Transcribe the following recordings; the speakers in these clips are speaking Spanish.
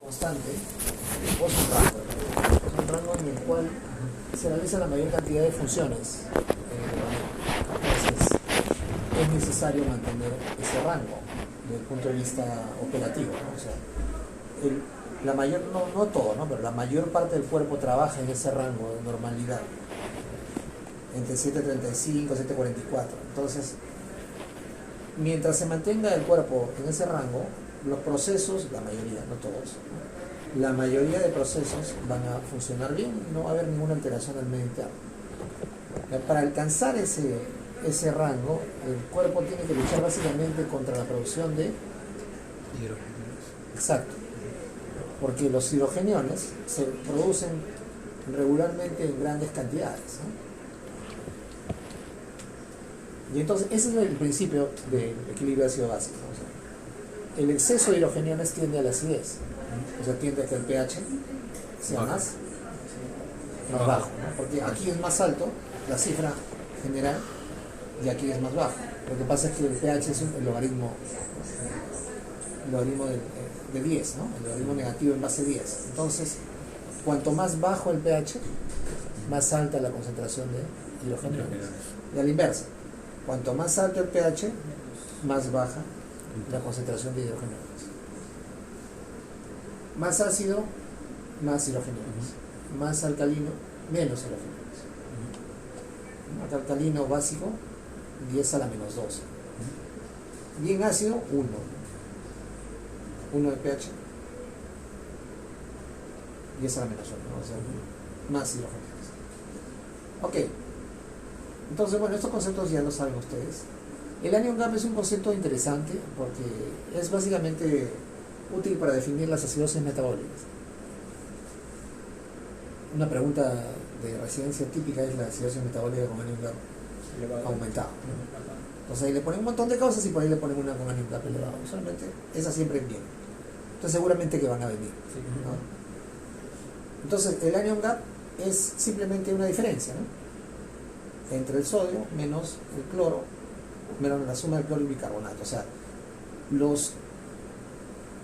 constante o es un rango. Es un rango en el cual se realiza la mayor cantidad de funciones. Entonces, es necesario mantener ese rango desde el punto de vista operativo, ¿no? O sea, la mayor, no todo, ¿no? Pero la mayor parte del cuerpo trabaja en ese rango de normalidad, entre 7.35 y 7.44. Entonces, mientras se mantenga el cuerpo en ese rango, los procesos, la mayoría, no todos, ¿no? La mayoría de procesos van a funcionar bien y no va a haber ninguna alteración del medio interno. Para alcanzar ese rango, el cuerpo tiene que luchar básicamente contra la producción de hidrogeniones. Exacto, porque los hidrogeniones se producen regularmente en grandes cantidades, ¿no? Y entonces ese es el principio del equilibrio ácido básico, ¿no? O sea, el exceso de hidrogeniones tiende a la acidez, o sea, tiende a que el pH sea más bajo, ¿no? Porque aquí es más alto la cifra general y aquí es más bajo. Lo que pasa es que el pH es el logaritmo de 10, ¿no? El logaritmo negativo en base 10. Entonces, cuanto más bajo el pH, más alta la concentración de hidrogeniones. Y a la inversa, cuanto más alto el pH, más baja la concentración de hidrogeniones. Más ácido, más hidrogeniones. Más alcalino, menos hidrogeniones. Alcalino básico, 10 a la menos 12. Bien ácido, 1 de pH, 10 a la menos 1, ¿no? O sea, más hidrogeniones. Ok, entonces, bueno, estos conceptos ya lo saben ustedes. El anion gap es un concepto interesante porque es básicamente útil para definir las acidosis metabólicas. Una pregunta de residencia típica es la acidosis metabólica con anion gap aumentado, ¿no? Entonces ahí le ponen un montón de cosas y por ahí le ponen una con anion gap elevado. Usualmente esa siempre viene. Entonces seguramente que van a venir, ¿no? Entonces el anion gap es simplemente una diferencia, ¿no? Entre el sodio menos el cloro, menos la suma del cloro y bicarbonato. O sea, los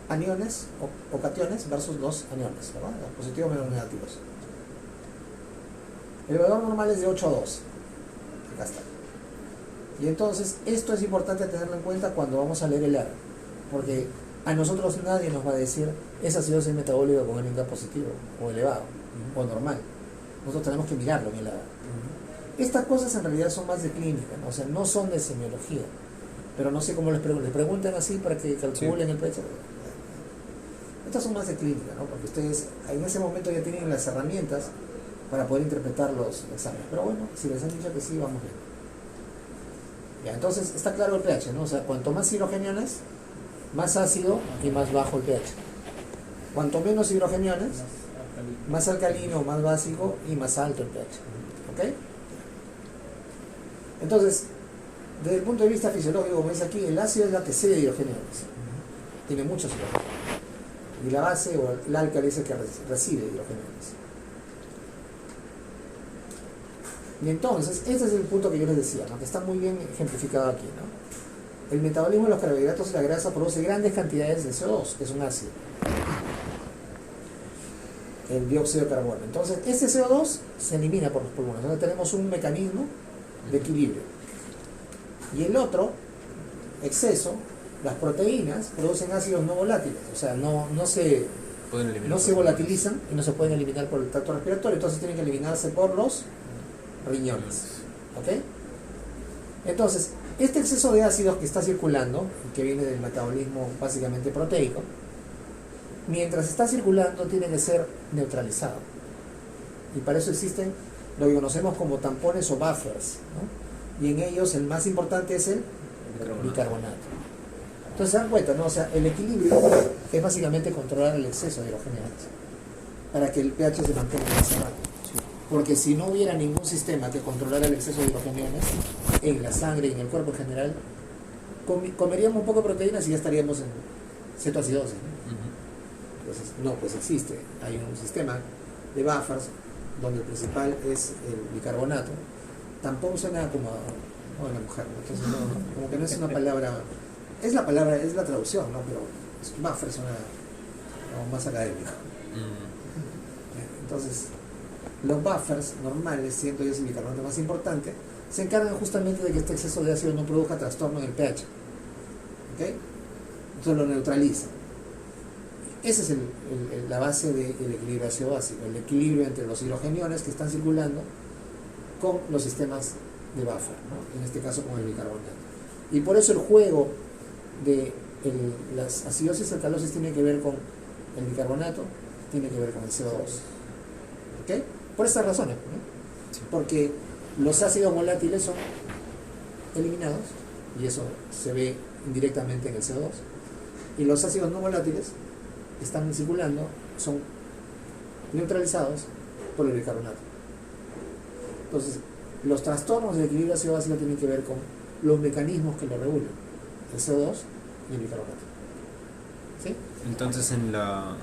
aniones o cationes versus los aniones, ¿verdad? Los positivos menos los negativos. El valor normal es de 8 a 2. Acá está. Y entonces, esto es importante tenerlo en cuenta cuando vamos a leer el R, porque a nosotros nadie nos va a decir esa acidosis metabólica con anion gap positivo, o elevado, o normal. Nosotros tenemos que mirarlo en el R. Estas cosas en realidad son más de clínica, ¿no? O sea, no son de semiología, pero no sé cómo les preguntan así para que calculen el pecho. Estas son más de clínica, ¿no? Porque ustedes en ese momento ya tienen las herramientas para poder interpretar los exámenes. Pero bueno, si les han dicho que sí, vamos bien. Ya, entonces está claro el pH, ¿no? O sea, cuanto más hidrogeniones, más ácido y más bajo el pH. Cuanto menos hidrogeniones, más alcalino, más básico y más alto el pH. ¿Ok? Entonces, desde el punto de vista fisiológico, como dice aquí, el ácido es la que cede hidrogeniones. Tiene muchos hidrogeniones. Y la base o el álcali es el que recibe hidrogeniones. Y entonces, este es el punto que yo les decía, ¿no? Que está muy bien ejemplificado aquí, ¿no? El metabolismo de los carbohidratos y la grasa produce grandes cantidades de CO2, que es un ácido. El dióxido de carbono. Entonces, este CO2 se elimina por los pulmones. Entonces tenemos un mecanismo de equilibrio. Y el otro, exceso, las proteínas producen ácidos no volátiles, o sea, no se volatilizan y no se pueden eliminar por el tracto respiratorio, entonces tienen que eliminarse por los riñones. ¿Ok? Entonces, este exceso de ácidos que está circulando, que viene del metabolismo básicamente proteico, mientras está circulando tiene que ser neutralizado. Y para eso existen lo que conocemos como tampones o buffers, ¿no? Y en ellos el más importante es el bicarbonato. Entonces se dan cuenta, ¿no? O sea, el equilibrio es básicamente controlar el exceso de hidrogeniones para que el pH se mantenga en ese rango. Porque si no hubiera ningún sistema que controlara el exceso de hidrogeniones en la sangre y en el cuerpo en general, comeríamos un poco de proteínas y ya estaríamos en cetoacidosis, ¿no? Entonces, no, pues existe. Hay un sistema de buffers donde el principal es el bicarbonato. Tampón suena como a la mujer, ¿no? Entonces, no, como que no es una palabra, es la palabra, es la traducción, ¿no? Pero buffer suena o más académico. Mm. Entonces, los buffers normales, siendo ellos el bicarbonato más importante, se encargan justamente de que este exceso de ácido no produzca trastorno en el pH. ¿Ok? Entonces lo neutraliza. Esa es la base del equilibrio ácido-básico, el equilibrio entre los hidrogeniones que están circulando con los sistemas de buffer, ¿no? En este caso con el bicarbonato. Y por eso el juego de las acidosis y alcalosis tiene que ver con el bicarbonato, tiene que ver con el CO2. ¿Ok? Por estas razones, ¿no? Sí. Porque los ácidos volátiles son eliminados, y eso se ve indirectamente en el CO2, y los ácidos no volátiles que están circulando son neutralizados por el bicarbonato. Entonces, los trastornos del equilibrio ácido-básico tienen que ver con los mecanismos que lo regulan, el CO2 y el bicarbonato. ¿Sí? Entonces en la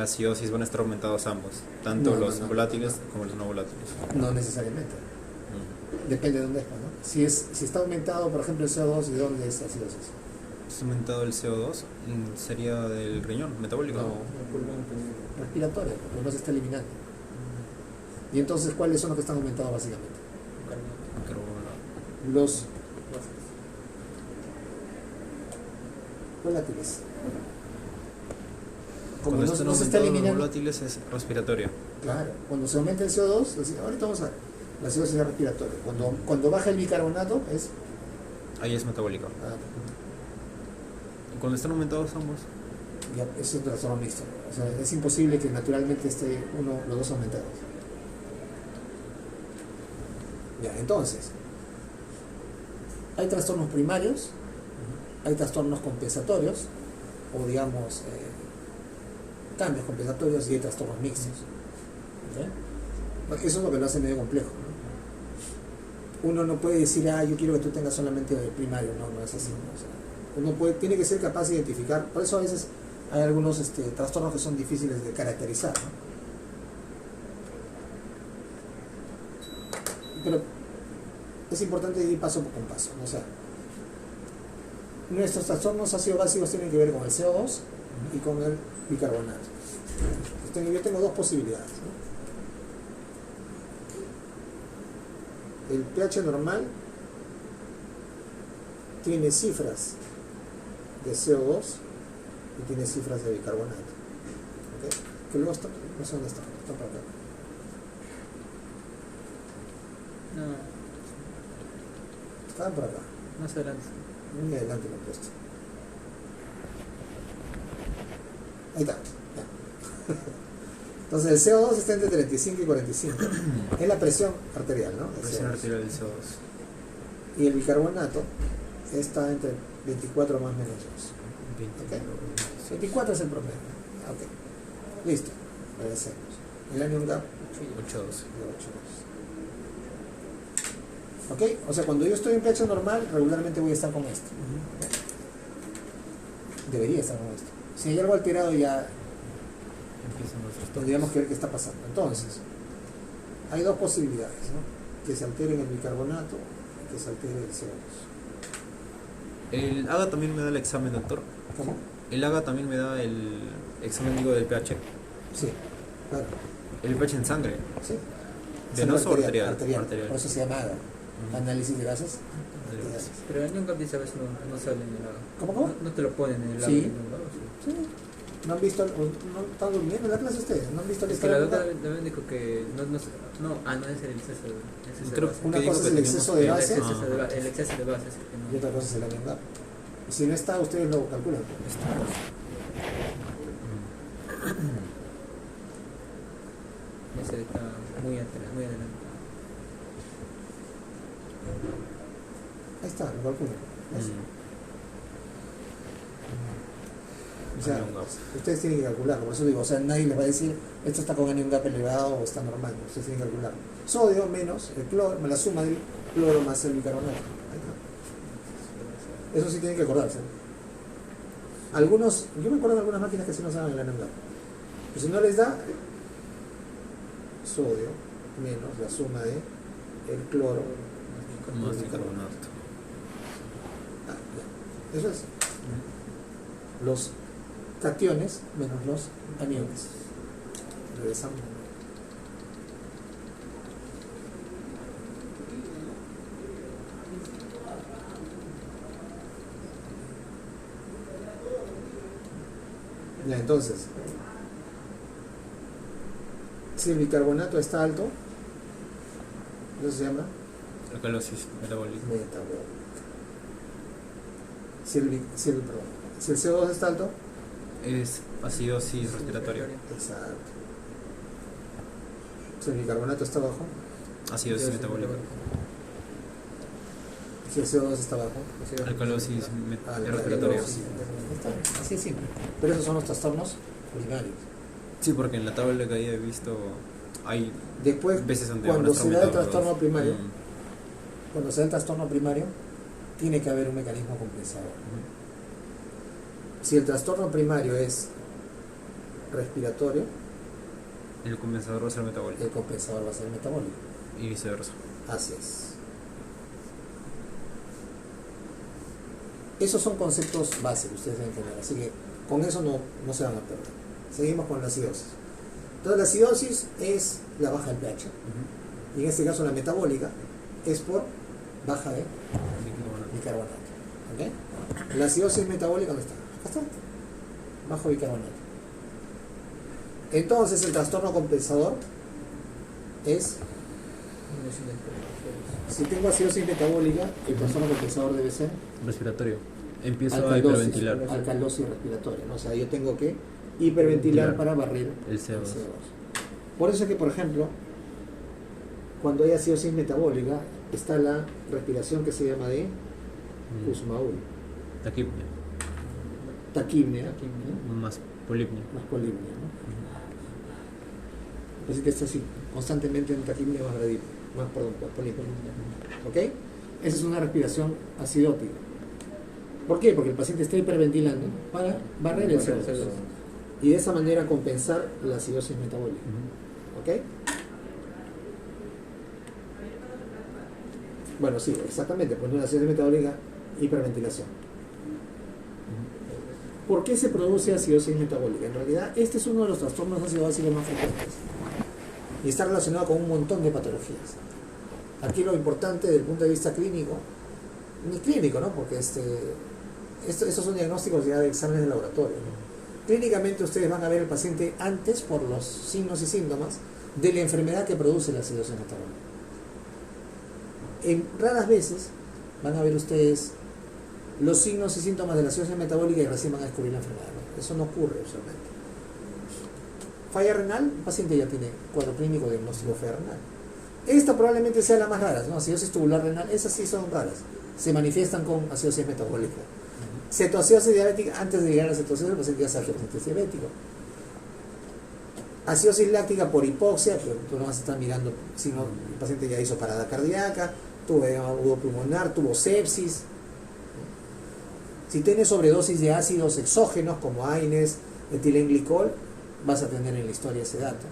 acidosis van a estar aumentados ambos, tanto No, los no, volátiles no. como los no volátiles. No necesariamente. Mm. Depende de dónde está, ¿no? Si está aumentado, por ejemplo, el CO2, ¿de dónde es acidosis? ¿Es aumentado el CO2? ¿Sería del riñón metabólico? No, respiratorio, porque no se está eliminando. Y entonces, ¿cuáles son los que están aumentados básicamente? Carbono. Los volátiles. Como Cuando no están se está aumentados los eliminando, volátiles es respiratorio. claro, cuando se aumenta el CO2, ahorita vamos a ver, la acidosis es respiratoria. Cuando baja el bicarbonato es... Ahí es metabólico. ¿Y cuando están aumentados ambos? Ya, es un trastorno mixto. O sea, es imposible que naturalmente esté los dos aumentados. Ya, entonces, hay trastornos primarios, hay trastornos compensatorios, o digamos, cambios compensatorios, y hay trastornos mixtos. ¿Ok? Eso es lo que lo hace medio complejo, ¿no? Uno no puede decir, yo quiero que tú tengas solamente primario, no es así, ¿no? O sea, uno tiene que ser capaz de identificar, por eso a veces hay algunos trastornos que son difíciles de caracterizar, ¿no? Pero es importante ir paso por paso, ¿no? O sea, nuestros trastornos ácido-básicos tienen que ver con el CO2 y con el bicarbonato. Yo tengo dos posibilidades, ¿no? El pH normal tiene cifras de CO2 y tiene cifras de bicarbonato. ¿Okay? Que luego está, no sé dónde está por acá. No, Estaban por acá. más adelante. Muy adelante lo he puesto. Ahí está. Ya. Entonces el CO2 está entre 35 y 45. Es la presión arterial, ¿no? El Presión CO2. arterial del CO2. Y el bicarbonato está entre 24 más o menos 2. 20. 24 es el promedio. Ok. Listo. Regresemos. El anion gap 8-12. de 8. ¿Ok? O sea, cuando yo estoy en pH normal, regularmente voy a estar con esto. Debería estar con esto. Si hay algo alterado, ya Empiezan los trastornos. tendríamos que ver qué está pasando. Entonces, hay dos posibilidades, ¿no? Que se alteren el bicarbonato y que se altere el CO2. El AGA también me da el examen, doctor. ¿Cómo? El AGA también me da el examen, digo, del pH. Sí, claro. El pH en sangre. Sí. ¿Venoso o Arterial. arterial? Por eso se llama AGA. Análisis de gases. Pero el nunca a veces no sale en el lado. ¿Cómo? No te lo ponen en el lado. Sí. En el lado, sí. Sí. ¿No han visto, no están durmiendo en la clase ustedes? ¿No han visto el Es que la estado? doctora también dijo que no es el exceso de Creo base. Una que dijo cosa es que el teníamos exceso que- de El base exceso de base es el que no. y otra cosa es el anion gap. Y si no está, ustedes lo calculan. Ese está muy adelante. Ahí está, lo calculan. ¿Ves? O sea, Anion gap. ustedes tienen que calcularlo, por eso digo, o sea, nadie les va a decir esto está con anion gap elevado o está normal, ustedes tienen que calcularlo. Sodio menos el cloro, la suma del cloro más el bicarbonato. Ahí está. Eso sí tienen que acordarse. Algunos, yo me acuerdo de algunas máquinas que sí no saben el anion gap. Pero si no les da sodio menos la suma de el cloro Más bicarbonato. ya. Eso es. Los cationes menos los aniones. Regresamos. Ya, entonces, si el bicarbonato está alto, ¿eso se llama? Alcalosis metabólica. Metabólica. Si el CO2 está alto, Es acidosis respiratoria. exacto. Si el bicarbonato está bajo, Acidosis metabólica. si el CO2 está bajo, Alcalosis alcalosis. respiratoria. Está, así es simple. Pero esos son los trastornos primarios. Sí, porque en la tabla que ahí he visto hay Después, veces donde cuando van se da el aumentando trastorno los- primario, Mm. cuando se da el trastorno primario, tiene que haber un mecanismo compensador. Si el trastorno primario es respiratorio, El compensador va a ser metabólico el compensador va a ser metabólico. y viceversa. Así es. Esos son conceptos básicos que ustedes deben tener, así que con eso no se van a perder. Seguimos con la acidosis. Entonces la acidosis es la baja del pH, y en este caso la metabólica es por baja de bicarbonato. ¿Ok? La acidosis metabólica, ¿dónde está? Acá está. Bajo bicarbonato. Entonces el trastorno compensador es, si tengo acidosis metabólica, el trastorno compensador debe ser Respiratorio. Empiezo a alcalosis, hiperventilar. alcalosis respiratoria, ¿no? O sea, yo tengo que hiperventilar para barrer El CO2. Por eso es que, por ejemplo, cuando hay acidosis metabólica, está la respiración que se llama de Kussmaul, Taquipnea. taquipnea, Más polipnea. más polipnea, ¿no? Así que está así, constantemente en taquipnea más polipnea. ¿Ok? Esa es una respiración acidótica. ¿Por qué? Porque el paciente está hiperventilando para barrer el CO2 y de esa manera compensar la acidosis metabólica. ¿Ok? Bueno, sí, exactamente, pues una acidosis metabólica, hiperventilación. ¿Por qué se produce acidosis metabólica? En realidad, este es uno de los trastornos ácido-básicos más frecuentes y está relacionado con un montón de patologías. Aquí lo importante desde el punto de vista clínico, ni clínico, ¿no? Porque estos son diagnósticos ya de exámenes de laboratorio, ¿no? Clínicamente ustedes van a ver al paciente antes por los signos y síntomas de la enfermedad que produce la acidosis metabólica. En raras veces van a ver ustedes los signos y síntomas de la acidosis metabólica y recién van a descubrir la enfermedad, ¿no? Eso no ocurre usualmente. Falla renal, el paciente ya tiene cuadro clínico diagnóstico de falla renal. Esta probablemente sea la más rara, ¿no? Acidosis tubular renal, esas sí son raras. Se manifiestan con acidosis metabólica. Cetoacidosis diabética, antes de llegar a la cetoacidosis, el paciente ya sabe que es diabético. Acidosis láctica por hipoxia, pero tú no vas a estar mirando si no, el paciente ya hizo parada cardíaca, tuvo agudo pulmonar, tuvo sepsis. Si tienes sobredosis de ácidos exógenos como AINES, etilenglicol, vas a tener en la historia ese dato.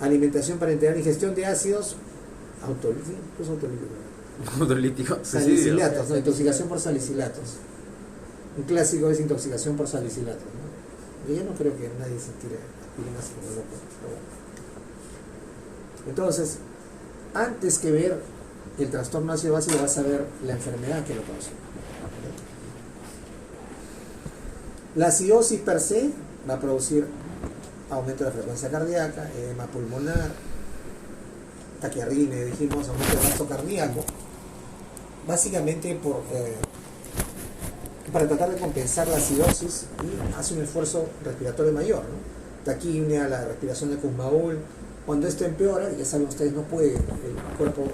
Alimentación parenteral, ingestión de ácidos, Autolítico. salicilatos, ¿no? Intoxicación por salicilatos. Un clásico es intoxicación por salicilatos, ¿no? Yo no creo que nadie se tire aspirinas como loco, pero bueno. Entonces, antes que ver el trastorno ácido básico, vas a ver la enfermedad que lo causa. La acidosis per se va a producir aumento de la frecuencia cardíaca, edema pulmonar, taquiardia, dijimos, aumento del gasto cardíaco, básicamente para tratar de compensar la acidosis y hace un esfuerzo respiratorio mayor, ¿no? Taquipnea, la respiración de Kussmaul. Cuando esto empeora, ya saben ustedes, no puede el cuerpo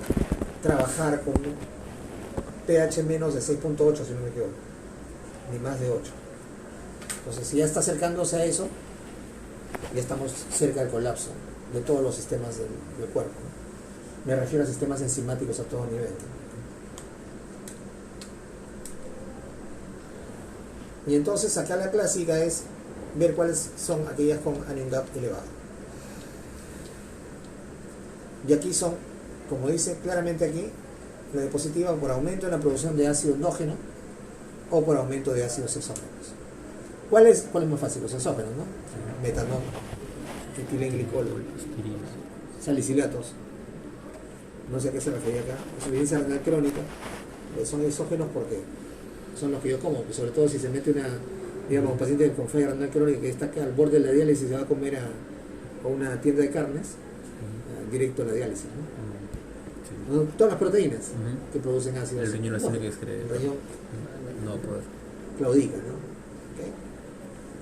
trabajar con un pH menos de 6.8, si no me equivoco, ni más de 8. Entonces, si ya está acercándose a eso, ya estamos cerca del colapso de todos los sistemas del cuerpo, ¿no? Me refiero a sistemas enzimáticos a todo nivel. Y entonces acá la clásica es ver cuáles son aquellas con anion gap elevado. Y aquí son, como dice claramente aquí, la diapositiva, por aumento en la producción de ácido endógeno o por aumento de ácidos exógenos. ¿Cuál es más fácil? Los exógenos, ¿no? Metanol, etilenglicol, salicilatos. No sé a qué se refería acá. Insuficiencia renal crónica. Son exógenos porque son los que yo como, pues sobre todo si se mete un paciente con falla renal crónica que está acá al borde de la diálisis y se va a comer a una tienda de carnes, directo a la diálisis, ¿no? Sí. Todas las proteínas Ujú. que producen ácidos. El riñón las tiene que excretar. El riñón No poder. claudica, ¿no? ¿Okay?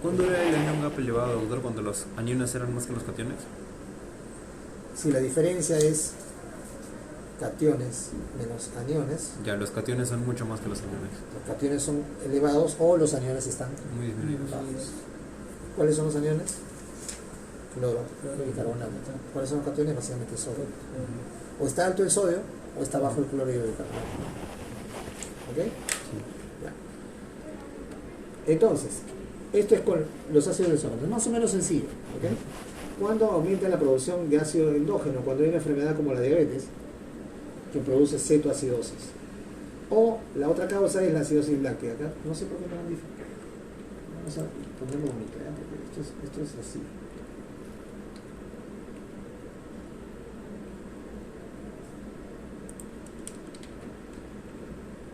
¿Cuándo era el anión gap elevado, doctor, cuando los aniones eran más que los cationes? Si la diferencia es cationes menos aniones, Ya, los cationes son mucho más que los aniones. los cationes son elevados o los aniones están Muy disminuidos. bajos. ¿Cuáles son los aniones? Cloro y carbonato. ¿Cuáles son los cationes? Básicamente sodio. O está alto el sodio o está bajo el cloro y el carbonato. ¿Ok? Ya. Entonces, esto es con los ácidos exógenos. Es más o menos sencillo. ¿Ok? Cuando aumenta la producción de ácido endógeno, cuando hay una enfermedad como la diabetes, que produce cetoacidosis. O la otra causa es la acidosis láctea. Acá no sé por qué no han dicho. Vamos a ponerlo bonito, ¿eh? Porque esto es así.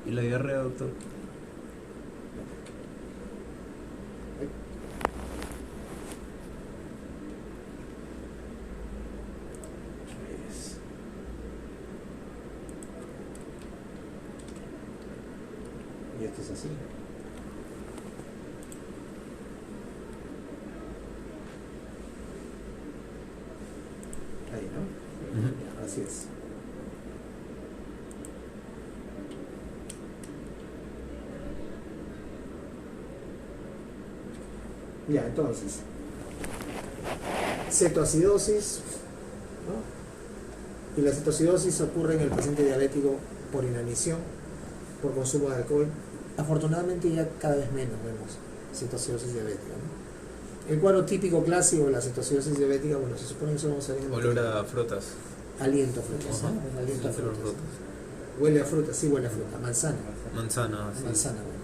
¿Y la diarrea, doctor? Y esto es así. Ahí, ¿no? Ujú. Así es. Ya, entonces, cetoacidosis, ¿no? Y la cetoacidosis ocurre en el paciente diabético por inanición, por consumo de alcohol. Afortunadamente ya cada vez menos vemos cetoacidosis diabética, ¿no? El cuadro típico clásico de la cetoacidosis diabética, bueno, se supone que eso vamos a ver en Olor a frutas. aliento a frutas, Ajá. ¿no? Aliento a Sí, olor a frutas. frutas. Huele a fruta, sí huele a fruta, manzana. Manzana, sí. Manzana, bueno.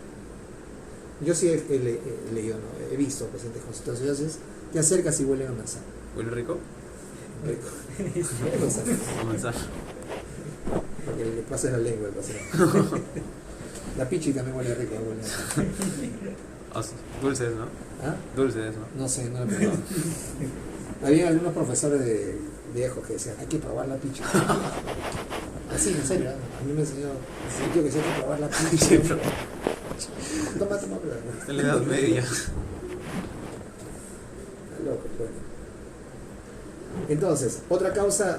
Yo sí he leído, ¿no? He visto pacientes con cetoacidosis, te acercas y huelen a manzana. ¿Huele rico? Rico. Huele a manzana. A manzana. Porque le pasa en la lengua el paciente. La pichi también huele rico, huele a... Ah, dulces, ¿no? ¿Ah? Dulces, ¿no? No sé, no lo he probado. Había algunos profesores de viejos que decían, hay que probar la pichi. Así, en serio, ¿eh? A mí me enseñó, el tío que decía, hay que probar la pichi. Toma, pero... Está en la edad media. Está loco, pues. Entonces, otra causa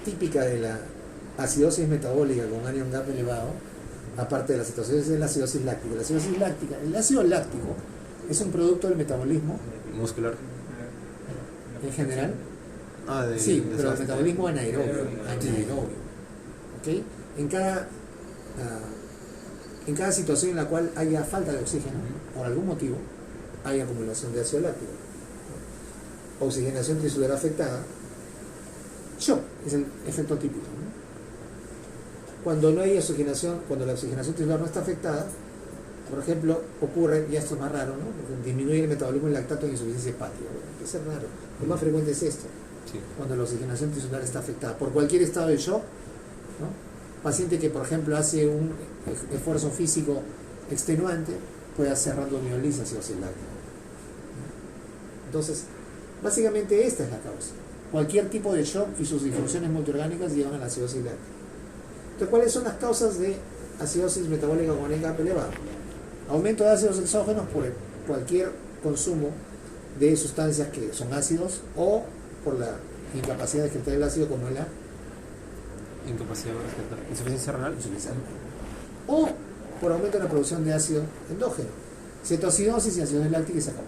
típica de la acidosis metabólica con anion gap elevado, aparte de la cetoacidosis, es la acidosis láctica. La acidosis láctica, el ácido láctico es un producto del metabolismo Muscular. en general. Ah, de Sí, pero el desgaste. metabolismo anaerobio. ¿Ok? En cada situación en la cual haya falta de oxígeno, por algún motivo, hay acumulación de ácido láctico. Oxigenación tisular afectada. Shock es el efecto típico, ¿no? Cuando no hay oxigenación, cuando la oxigenación tisular no está afectada, por ejemplo, ocurre, y esto es más raro, ¿no? Porque disminuye el metabolismo del lactato en insuficiencia hepática. Bueno, hay que ser raro. Lo más frecuente es esto, Sí. cuando la oxigenación tisular está afectada por cualquier estado de shock, ¿no? Paciente que, por ejemplo, hace un esfuerzo físico extenuante, puede hacer randomiolisis acidosis láctica. Entonces, básicamente esta es la causa. Cualquier tipo de shock y sus disfunciones multiorgánicas llevan a la acidosis láctica. Entonces, ¿cuáles son las causas de acidosis metabólica con anion gap elevado? Aumento de ácidos exógenos por cualquier consumo de sustancias que son ácidos o por la incapacidad de excretar el ácido como la Incapacidad de rescatar. Insuficiencia renal. insuficiencia o por aumento de la producción de ácido endógeno, cetoacidosis y acidosis láctica y se acabó.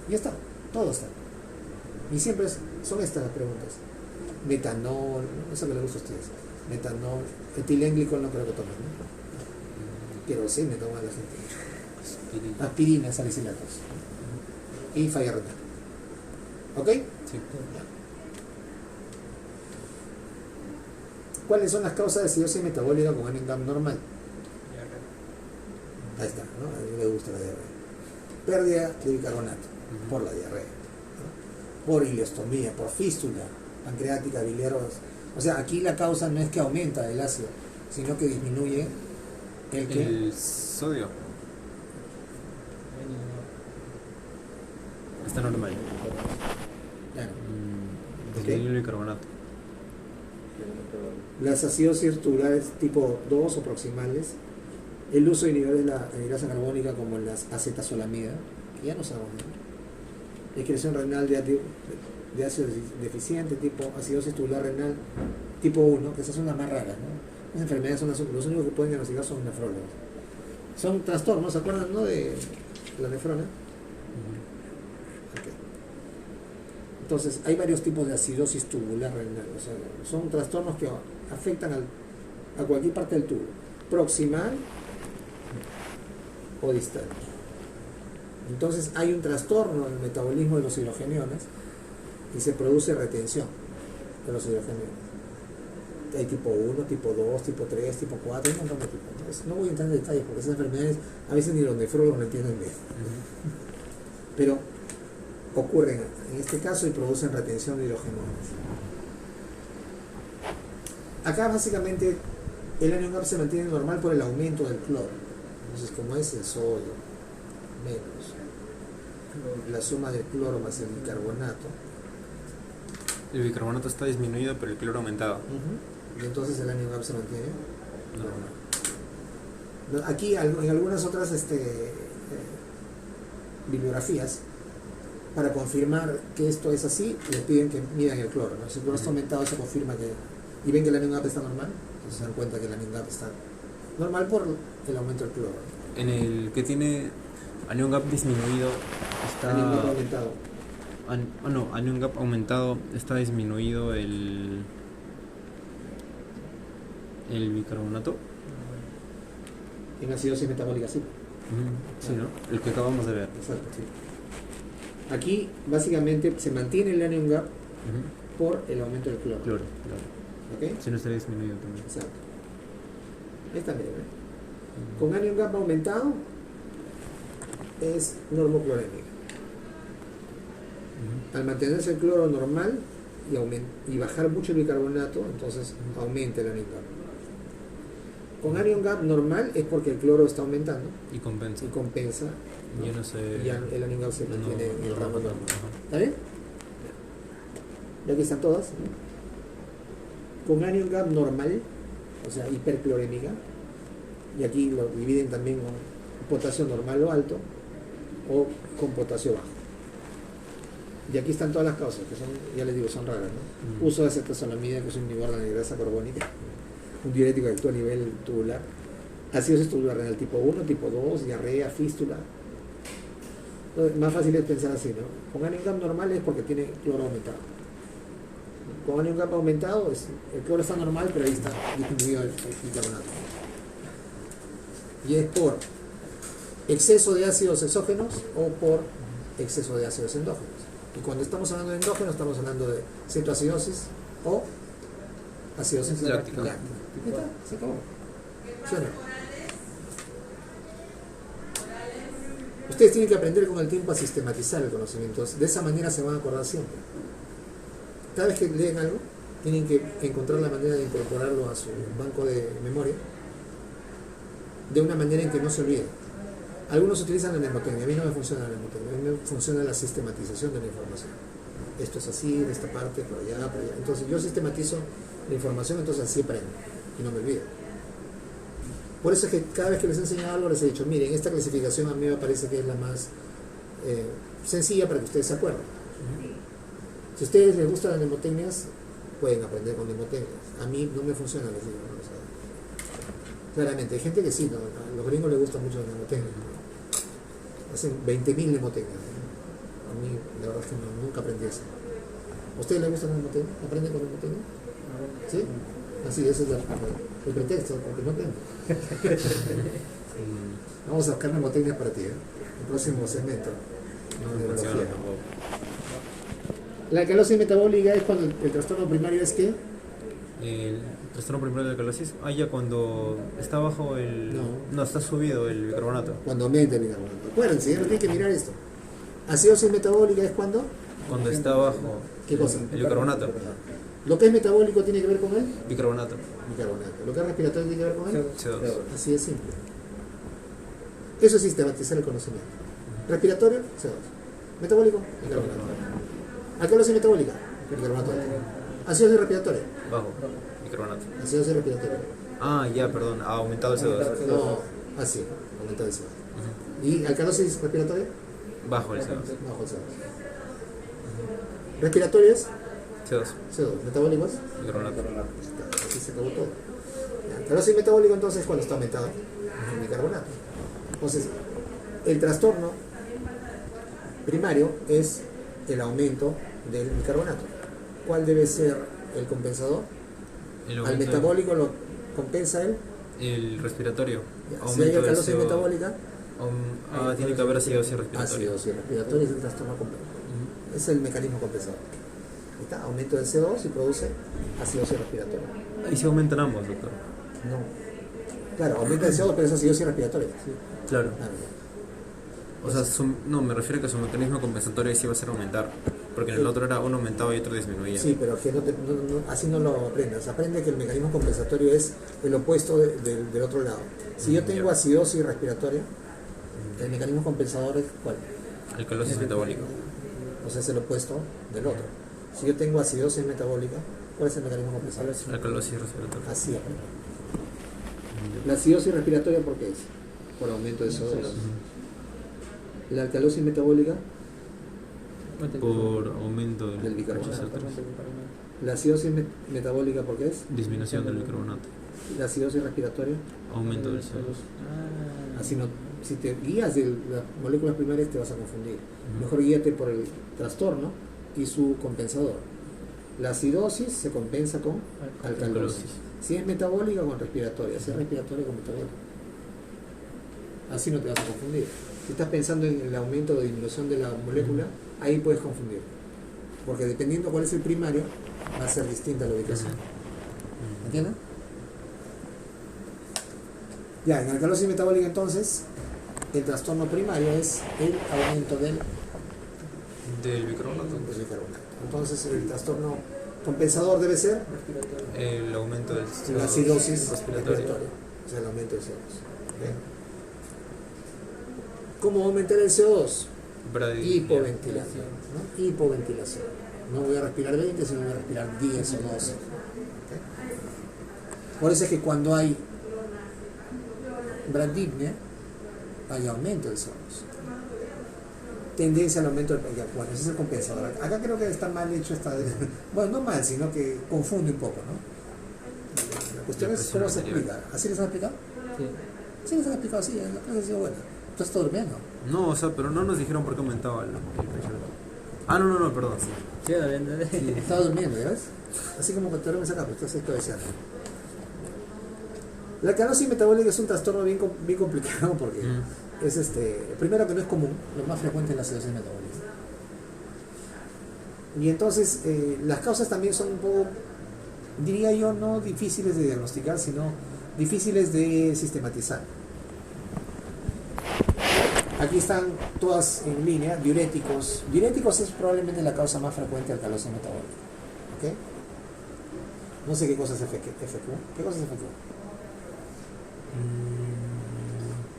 Ya está, todo está. Y siempre son estas las preguntas. Metanol, eso que les gusta a ustedes. Metanol, etilenglicol no creo que tomen, ¿no? Querosene toma la gente. Aspirina, salicilatos. Y falla renal. ¿Ok? Sí. ¿Cuáles son las causas de acidosis metabólica con anion gap normal? Ahí está, ¿no? A mí me gusta la diarrea. pérdida de bicarbonato por la diarrea, ¿no? Por ileostomía, por fístula pancreática, biliar. O sea, aquí la causa no es que aumenta el ácido, sino que disminuye El sodio está normal. Claro. Disminuye el bicarbonato. Las acidosis tubulares tipo 2 o proximales, el uso de niveles de la grasa carbónica como las acetazolamida, que ya no sabemos, ¿no? Excreción renal de ácido deficiente, tipo acidosis tubular renal tipo 1, que esas son las más raras, ¿no? Las enfermedades son los únicos que pueden diagnosticar son nefrólogos. Son trastornos, ¿se acuerdan, no? De la nefrona. Ok. Entonces, hay varios tipos de acidosis tubular renal, o sea, son trastornos que afectan a cualquier parte del tubo, proximal o distal. Entonces, hay un trastorno en el metabolismo de los hidrogeniones y se produce retención de los hidrogeniones. Hay tipo 1, tipo 2, tipo 3, tipo 4, hay un montón de tipos. Entonces, no voy a entrar en detalles porque esas enfermedades a veces ni los nefrólogos lo entienden bien. Pero ocurren en este caso y producen retención de hidrogeniones. Acá básicamente el anion gap se mantiene normal por el aumento del cloro. Entonces, como es el sodio menos la suma del cloro más el bicarbonato, El bicarbonato está disminuido, pero el cloro aumentado. y entonces el anion gap se mantiene normal. Aquí en algunas otras bibliografías, para confirmar que esto es así, les piden que midan el cloro, ¿no? Si el cloro está aumentado, se confirma que, y ven que el anion gap está normal, entonces se dan cuenta que el anion gap está normal por el aumento del cloro. En el que tiene anion gap disminuido está... Anion gap aumentado. Anion gap aumentado está disminuido el bicarbonato. En acidosis metabólica, sí. Sí, ¿no? El que acabamos de ver. Exacto, sí. Aquí básicamente se mantiene el anion gap por el aumento del cloro. Cloro. ¿Ok? Si no está disminuido también. Exacto. Ahí está, miren, ¿eh? Con anion gap aumentado es normoclorémica. Al mantenerse el cloro normal y bajar mucho el bicarbonato, entonces aumenta el anion gap. Con anion gap normal es porque el cloro está aumentando Y compensa. y compensa, ¿no? Yo no sé. Y ya el anion gap se mantiene en el rango normal. Ajá. ¿Está bien? Y aquí están todas. Con anion gap normal, o sea, hiperclorémica, y aquí lo dividen también con potasio normal o alto, o con potasio bajo. Y aquí están todas las causas, que son, ya les digo, son raras, ¿no? Uso de acetazolamida, que es un inhibidor de la grasa carbónica, un diurético que actúa a nivel tubular, acidosis tubular renal tipo 1, tipo 2, diarrea, fístula. Entonces, más fácil es pensar así, ¿no? Con anion gap normal es porque tiene cloro aumentado. Con anion gap aumentado, el cloro está normal, pero ahí está disminuido el bicarbonato. Y es por exceso de ácidos exógenos o por exceso de ácidos endógenos. Y cuando estamos hablando de endógenos, estamos hablando de cetoacidosis o acidosis láctica. Ya está, se acabó. ¿Sí o no? Ustedes tienen que aprender con el tiempo a sistematizar el conocimiento. De esa manera se van a acordar siempre. Cada vez que leen algo, tienen que encontrar la manera de incorporarlo a su banco de memoria de una manera en que no se olvide. Algunos utilizan la mnemotecnia, a mí no me funciona la mnemotecnia, a mí me funciona la sistematización de la información. Esto es así, de esta parte, por allá, por allá. Entonces yo sistematizo la información, entonces así aprendo y no me olvido. Por eso es que cada vez que les he enseñado algo les he dicho, miren, esta clasificación a mí me parece que es la más sencilla para que ustedes se acuerden. Si a ustedes les gustan las mnemotecnias, pueden aprender con mnemotecnias. A mí no me funciona, les digo, ¿no? O sea, claramente, hay gente que sí, ¿no? A los gringos les gustan mucho las mnemotecnias, ¿no? Hacen 20.000 mnemotecnias, ¿no? A mí, la verdad es que nunca aprendí eso. ¿A ustedes les gustan las mnemotecnias? ¿Aprenden con mnemotecnias? ¿Sí? Así, ese es el pretexto, porque no aprenden. Vamos a buscar mnemotecnias para ti, ¿eh? El próximo segmento. No funciona tampoco. La alcalosis metabólica es cuando el trastorno primario es que El trastorno primario de la alcalosis. Ah, ya cuando está bajo el. No. No, está subido el bicarbonato. Cuando aumenta el bicarbonato. Acuérdense, ya no tienen que mirar esto. Acidosis metabólica es cuando. Cuando está bajo. ¿Qué cosa? El bicarbonato. Lo que es metabólico tiene que ver con él. Bicarbonato. Bicarbonato. Lo que es respiratorio tiene que ver con él. CO2. Así de simple. Eso es sistematizar el conocimiento. Respiratorio, CO2. Metabólico, bicarbonato. Alcalosis metabólica, bicarbonato. Acidosis respiratoria, Bajo. Bicarbonato. acidosis respiratoria. Ah, ya, perdón. Ha aumentado el CO2. No, así, aumentado el CO2. ¿Y alcalosis respiratoria? Bajo el CO2. Bajo el CO2. Respiratorias, CO2. CO2. Metabólicos, Bicarbonato. así se acabó todo. Alcalosis metabólico entonces cuando está aumentado el bicarbonato. Entonces, el trastorno primario es el aumento del bicarbonato. ¿Cuál debe ser el compensador? El Al aumento- metabólico lo compensa él. El respiratorio. Si hay Aumento del alcalosis CO2. metabólica, Tiene que haber acidosis respiratoria. acidosis respiratoria es el trastorno completo. Es el mecanismo compensador. Ahí está, aumento del CO2 y produce acidosis respiratoria. Ahí se aumentan ambos, doctor. No. Claro, aumenta el CO2, pero es acidosis respiratoria. Claro. Claro. O sea, no, me refiero a que su mecanismo compensatorio sí va a ser aumentar. Porque en el otro era uno aumentaba y otro disminuía. Sí, pero que así no lo aprendas. Aprende que el mecanismo compensatorio es el opuesto del otro lado. Si yo tengo Ya. acidosis respiratoria, el mecanismo compensador es ¿cuál? Alcalosis metabólica. O sea, es el opuesto del otro. Si yo tengo acidosis metabólica, ¿cuál es el mecanismo compensador? Alcalosis respiratoria. Así aprende. La acidosis respiratoria, ¿por qué es? Por aumento de CO2. La alcalosis metabólica, Por aumento Del del bicarbonato. HCl3. la acidosis metabólica, ¿por qué es? Disminución del bicarbonato. La acidosis respiratoria, Aumento del CO2. así no, si te guías de las moléculas primarias te vas a confundir. Mejor guíate por el trastorno y su compensador. La acidosis se compensa con alcalosis. Alcalosis. Si es metabólica, con respiratoria. Si es respiratoria, con metabólica. Así no te vas a confundir. Si estás pensando en el aumento o disminución de la molécula, ahí puedes confundir. Porque dependiendo cuál es el primario, va a ser distinta la ubicación. ¿Entiendes? Ya, en alcalosis metabólica entonces, el trastorno primario es el aumento del Del bicarbonato. bicarbonato. Entonces el trastorno compensador debe ser El aumento del CO2 la acidosis respiratoria. respiratoria, o sea, el aumento del CO2. ¿Ok? ¿Cómo aumentar el CO2? Hipoventilación. ¿No? Hipoventilación. No voy a respirar 20, sino voy a respirar 10 o 12. ¿Ok? Por eso es que cuando hay bradipnea, hay aumento del CO2. Tendencia al aumento del pH. Bueno, ese es el compensador. Acá creo que está mal hecho bueno, no mal, sino que confunde un poco, ¿no? La cuestión es cómo se explica. ¿Así les han explicado? Sí. Sí les han explicado así, en la clase ha sido buena. Tú estás durmiendo. No, o sea, pero no nos dijeron por qué aumentaba el pressure. Ah, no, perdón. Sí. Sí, hablando de... Estaba durmiendo, ¿ya ves? Así como que te duermes acá, pero estás cabeceando. La alcalosis metabólica es un trastorno bien complicado porque es primero que no es común, lo más frecuente es la acidosis metabólica. Y entonces las causas también son un poco, diría yo, no difíciles de diagnosticar, sino difíciles de sistematizar. Aquí están todas en línea, diuréticos. Diuréticos es probablemente la causa más frecuente de alcalosis metabólica. ¿Ok? No sé qué cosas es FQ. ¿Qué cosas es FQ?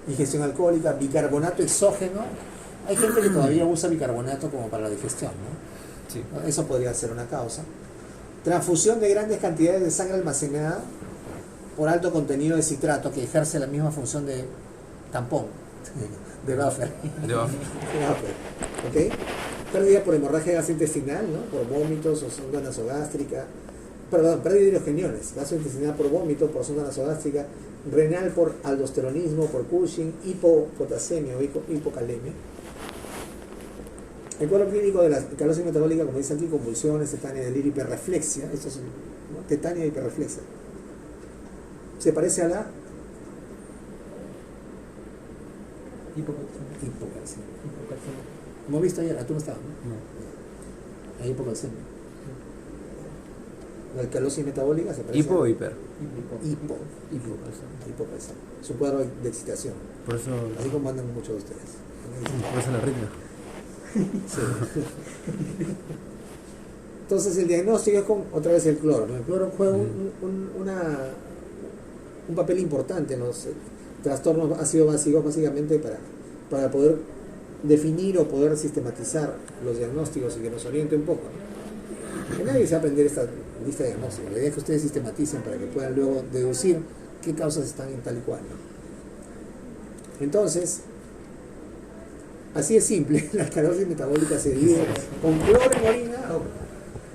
Ingestión alcohólica, bicarbonato exógeno. Hay gente que todavía usa bicarbonato como para la digestión, ¿no? Sí. Eso podría ser una causa. Transfusión de grandes cantidades de sangre almacenada por alto contenido de citrato, que ejerce la misma función de tampón, de buffer. De bajo. ¿Ok? Pérdida por hemorragia gastrointestinal, ¿no? Por vómitos o sonda nasogástrica. Perdón, pérdida de hidrogeniones, gastrointestinal por vómito, por sonda nasogástrica, renal por aldosteronismo, por Cushing, hipopotasemia o hipocalemia. El cuadro clínico de la alcalosis metabólica, como dice aquí, convulsiones, tetania, delirio, hiperreflexia. Estos son, ¿no? Tetania y hiperreflexia. Se parece a la Hipocalcemia. hipocalcemia. Hipocalcemia. Como visto ayer, tú no estabas, ¿no? No. La hipocalcemia. La alcalosis metabólica se parece ¿Hipo o a hiper? hipo. Hipopresión. Es un cuadro de excitación, Por eso, así como andan muchos de ustedes. por eso la ritmo. Sí. Entonces el diagnóstico es con otra vez el cloro, ¿no? El cloro juega un papel importante en los trastornos ácido básicos, básicamente para poder definir o poder sistematizar los diagnósticos y que nos oriente un poco, ¿no? Que nadie se va a aprender esta lista de diagnósticos. La idea es que ustedes sistematicen para que puedan luego deducir qué causas están en tal y cual, ¿no? Entonces, así es simple, la alcalosis metabólica se divide con cloro en orina, o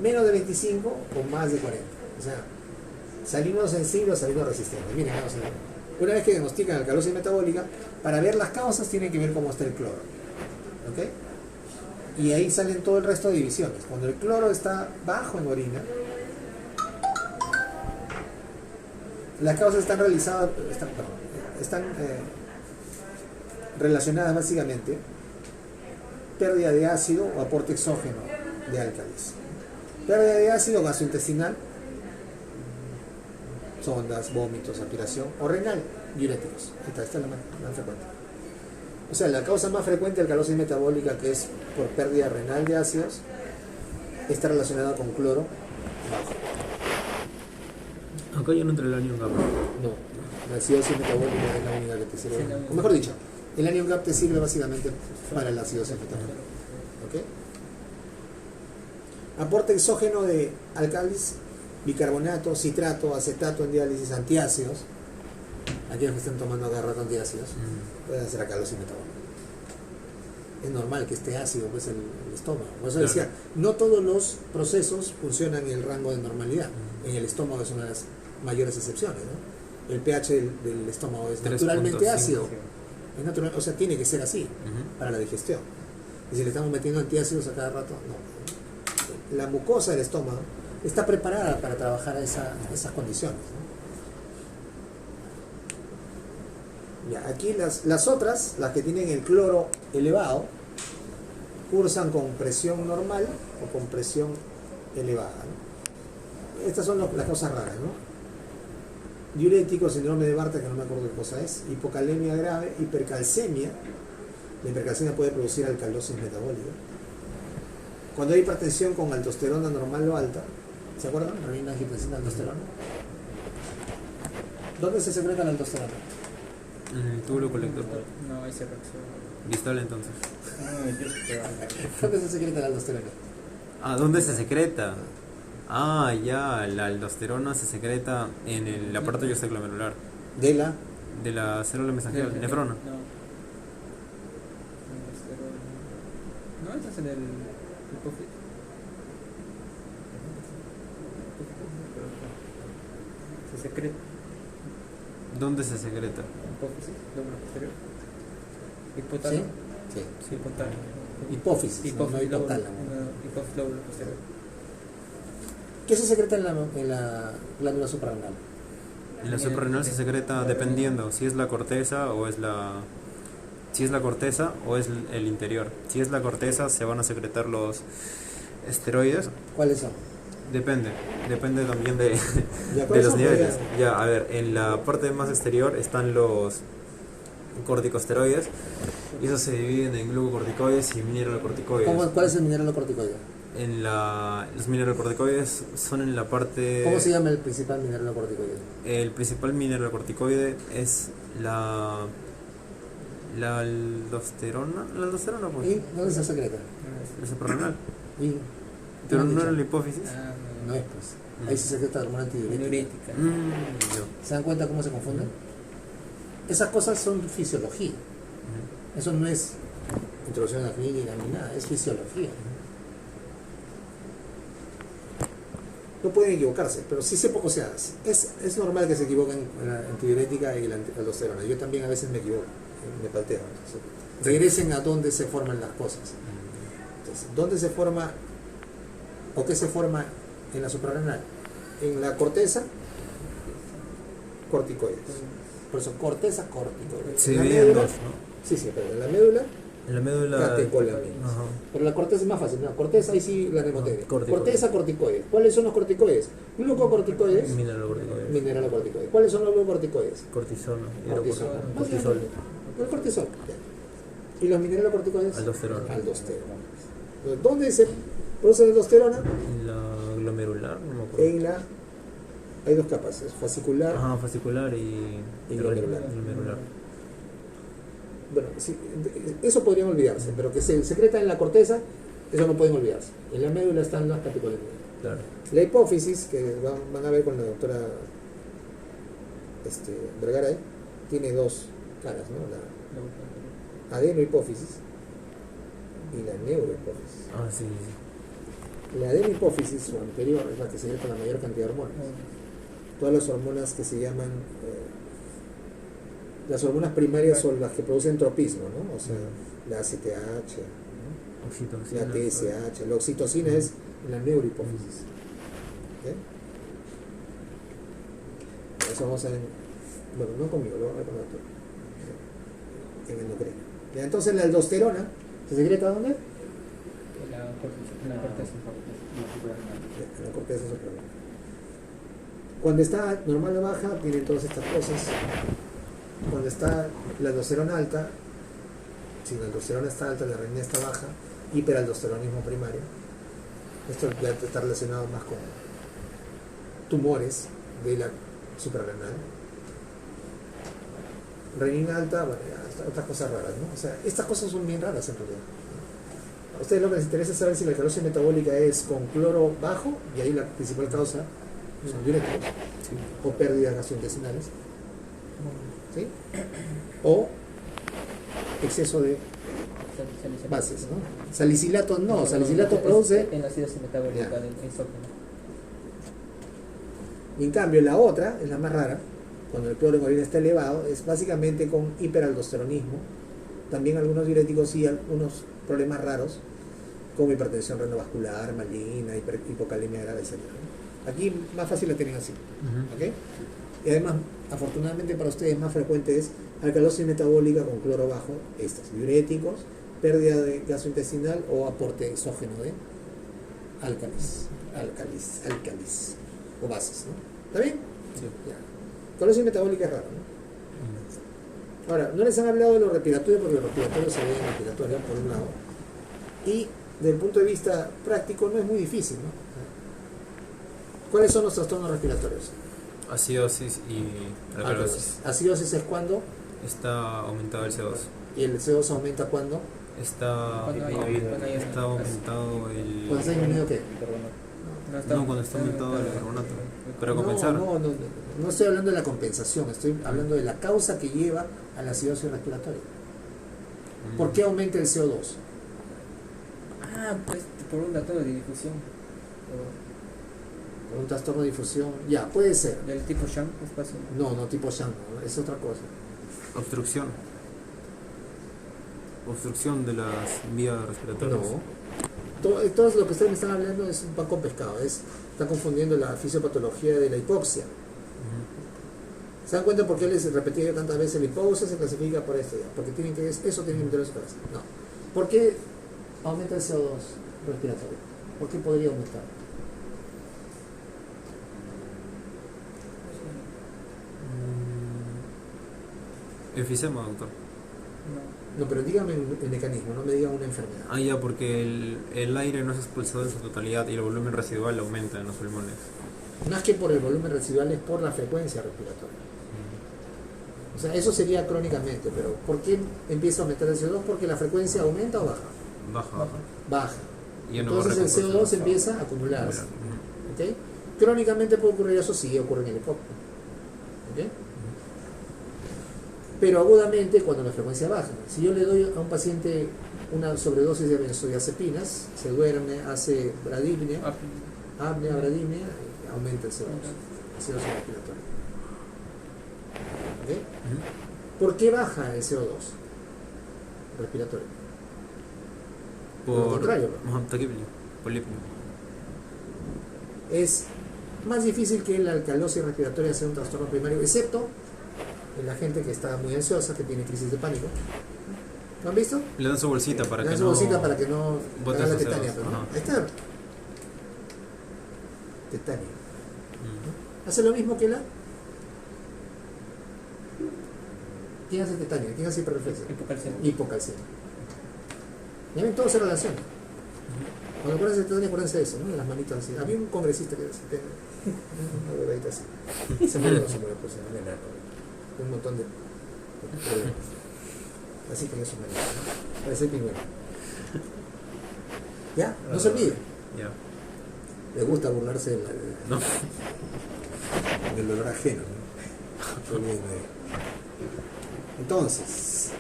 menos de 25 o más de 40. O sea, salinos sensibles o salinos resistentes. Miren, vamos a ver. Una vez que diagnostican alcalosis metabólica, para ver las causas tienen que ver cómo está el cloro. ¿Ok? Y ahí salen todo el resto de divisiones. Cuando el cloro está bajo en orina, las causas están relacionadas básicamente pérdida de ácido o aporte exógeno de álcalis. Pérdida de ácido gastrointestinal, sondas, vómitos, aspiración, o renal, diuréticos. Esta es la más frecuente. O sea, la causa más frecuente de alcalosis metabólica, que es por pérdida renal de ácidos, está relacionada con cloro bajo. Acá yo no entré el año GAP. No, la acidosis metabólica es la única que te sirve. O mejor dicho, el anion gap te sirve básicamente para la acidosis metabólica. ¿Ok? Aporte exógeno de álcalis, bicarbonato, citrato, acetato en diálisis, antiácidos. Aquellos que estén tomando cada rato antiácidos pueden hacer alcalosis metabólica. Es normal que esté ácido pues el estómago. Por eso decía, no todos los procesos funcionan en el rango de normalidad. En el estómago es una de las mayores excepciones, ¿no? El pH del estómago es naturalmente ácido. Es natural, o sea, tiene que ser así para la digestión. Y si le estamos metiendo antiácidos a cada rato, no. La mucosa del estómago está preparada para trabajar esas condiciones, ¿no? Ya, aquí las otras, las que tienen el cloro elevado, cursan con presión normal o con presión elevada, ¿no? Estas son las causas raras, ¿no? Diurético, síndrome de Barta, que no me acuerdo qué cosa es, hipocalemia grave, hipercalcemia. La hipercalcemia puede producir alcalosis metabólica. Cuando hay hipertensión con aldosterona normal o alta, ¿se acuerdan? Renina, angiotensina, aldosterona. ¿Dónde se secreta la aldosterona? En el túbulo colector. No, ese reacción. Distal entonces. ¿Dónde se secreta la aldosterona? Ah, ¿dónde se secreta? Ah, ya, la aldosterona se secreta en el aparato extraglomerular De la de la célula mensajera, nefrona. No, eso es en el hipófisis. Se secreta. ¿Dónde se secreta? Hipófisis, lóbulo posterior. ¿Sí? Hipotálamo. Sí. Hipotálamo. Hipófisis, no Hipófisis, hipotálamo. hipófisis, lóbulo posterior. ¿Qué se secreta en la glándula suprarrenal? En la suprarrenal se secreta dependiendo si es la corteza o es el interior. Si es la corteza se van a secretar los esteroides. ¿Cuáles son? Depende también de Ya, los son? niveles. Ya, a ver, en la parte más exterior están los corticosteroides y esos se dividen en glucocorticoides y mineralocorticoides. ¿Cuál es el mineralocorticoide? Los mineralocorticoides son en la parte... ¿Cómo se llama el principal mineralocorticoide? El principal mineralocorticoide es la aldosterona. ¿La aldosterona? Pues. ¿Y dónde se secreta? La suprarrenal. ¿Y? Pero ¿Qué me no han era la dicho? hipófisis. No es, pues. Ahí se secreta la hormona antidiurética. Diurética. Yo. ¿Se dan cuenta cómo se confunden? Esas cosas son fisiología. Eso no es introducción a la clínica ni nada, es fisiología. No pueden equivocarse, pero sí o sea, es normal que se equivoquen en la antidiurética y la aldosterona. Yo también a veces me equivoco, me palteo. Entonces, regresen a dónde se forman las cosas. Entonces, ¿dónde se forma o qué se forma en la suprarrenal? En la corteza, corticoides. Por eso, corteza, corticoides. Se En la dividen en médula, dos, ¿no? sí, pero en la médula, En la médula. catecolaminas. Ajá. Pero la corteza es más fácil, ¿no? Corteza ahí sí la hemoterapia. Corticoides. Corteza, corticoides. ¿Cuáles son los corticoides? Glucocorticoides, Mineralocorticoides. mineralocorticoides. ¿Cuáles son los glucocorticoides? Cortisona. Cortisol. Cortisol. El cortisol. ¿Y los mineralocorticoides? Aldosterona. Aldosterona. Entonces, ¿dónde se produce la aldosterona? En la glomerular, no me acuerdo. En la... Hay dos capas, es fascicular. Ajá, fascicular y glomerular. glomerular. Bueno, sí, eso podrían olvidarse, pero que se secreta en la corteza, eso no pueden olvidarse. En la médula están las catecolaminas. Claro. La hipófisis, que van a ver con la doctora Vergara, tiene dos caras, ¿no? La adenohipófisis y la neurohipófisis. Ah, sí, sí. La adenohipófisis, su anterior, es la que se con la mayor cantidad de hormonas. Todas las hormonas que se llaman... las hormonas primarias son las que producen tropismo, ¿no? O sea, la ACTH, ¿no? Oxitocina. La TSH, la oxitocina es en la neurohipófisis. ¿Ok? Eso vamos a ver, bueno, no conmigo, lo voy a ver con la doctora. En endocrina. Ya, entonces la aldosterona, ¿se secreta dónde? En la corteza. En la corteza suprarrenal. Cuando está normal o baja, tienen todas estas cosas. Cuando está la aldosterona alta, si la aldosterona está alta, la renina está baja, hiperaldosteronismo primario. Esto ya está relacionado más con tumores de la suprarrenal. Renina alta, bueno, ya, otras cosas raras, ¿no? O sea, estas cosas son bien raras en realidad. A ustedes lo que les interesa es saber si la alcalosis metabólica es con cloro bajo, y ahí la principal causa son diuréticos, Sí. o pérdidas gastrointestinales, ¿sí? O exceso de bases, ¿no? Salicilato no, salicilato produce... En la acidosis metabólica Ya. del exógeno. Y en cambio la otra, es la más rara, cuando el cloro en orina está elevado, es básicamente con hiperaldosteronismo, también algunos diuréticos y algunos problemas raros, como hipertensión renovascular, maligna, hipocalemia grave, etc. Aquí más fácil la tienen así, Ujú. ¿ok? Y además, afortunadamente para ustedes, más frecuente es alcalosis metabólica con cloro bajo, estas, diuréticos, pérdida de gastrointestinal o aporte exógeno de álcalis o bases, ¿no? ¿Está bien? Sí. Ya. Alcalosis metabólica es raro, ¿no? Ahora, no les han hablado de lo respiratorio porque lo respiratorio se ve en respiratorio, por un lado, y desde el punto de vista práctico no es muy difícil, ¿no? ¿Cuáles son los trastornos respiratorios? Acidosis y alcalosis. Acidosis es cuando, Está aumentado el CO2. y el CO2 aumenta cuando, Está Cuando hay aumentado el... cuando se ha disminuido qué. No, cuando está aumentado el carbonato. Para compensar. No estoy hablando de la compensación, estoy hablando de la causa que lleva a la acidosis respiratoria. ¿Por qué aumenta el CO2? Ah, pues por un dato de difusión. Por un trastorno de difusión, ya, puede ser. Del tipo Shank, espacio. No, tipo Shank, no, es otra cosa. Obstrucción. Obstrucción de las vías respiratorias. No. Todo lo que ustedes me están hablando es un pan con pescado, están confundiendo la fisiopatología de la hipoxia. Ujú. ¿Se dan cuenta por qué les repetí yo tantas veces? La hipoxia se clasifica por esto, ya, porque tienen que, eso tienen que meterlo en su cabeza. No. ¿Por qué aumenta el CO2 respiratorio? ¿Por qué podría aumentar? Enfisema, doctor. No, pero dígame el mecanismo, no me digan una enfermedad. Ah, ya, porque el aire no es expulsado en su totalidad y el volumen residual aumenta en los pulmones. No es que por el volumen residual, es por la frecuencia respiratoria. O sea, eso sería crónicamente, pero ¿por qué empieza a aumentar el CO2? Porque la frecuencia aumenta o baja. Baja. Baja. Y ya no va a Entonces el recomponerse. CO2 empieza a acumularse. Ujú. ¿Ok? Crónicamente puede ocurrir eso, sí ocurre en el helicóptero. ¿Ok? Pero agudamente cuando la frecuencia baja. Si yo le doy a un paciente una sobredosis de benzodiazepinas, se duerme, hace bradipnea, apnea, bradipnea, aumenta el CO2, acidosis respiratoria. ¿Ok? Ujú. ¿Por qué baja el CO2 respiratorio? Por lo contrario, ¿no? Ajá, taquipnea, polipnea. Es más difícil que la alcalosis respiratoria sea un trastorno primario, excepto en la gente que está muy ansiosa, que tiene crisis de pánico, ¿Lo han visto? Le dan su bolsita para Le que dan su no... bolsita para que no bote haga la esos tetania. CO2. Pero no. Ajá. Ahí está. Tetania. Mm. Hace lo mismo que la. ¿Quién hace tetania? ¿Quién hace hiperreflexia? Hipocalcemia. Hipocalcemia. Ya ven, todo se relaciona. Cuando acuérdense de tetania, acuérdense de eso, ¿no? De las manitas así. Había un congresista que tenía una bebedita así. Se murió, pues, en el arco. Un montón de problemas. Así tenía sus manitas, ¿no? Parece pingüino. ¿Ya? No se olvide. Ya. Le gusta burlarse No. del dolor ajeno, ¿no? No se olviden de él. Entonces,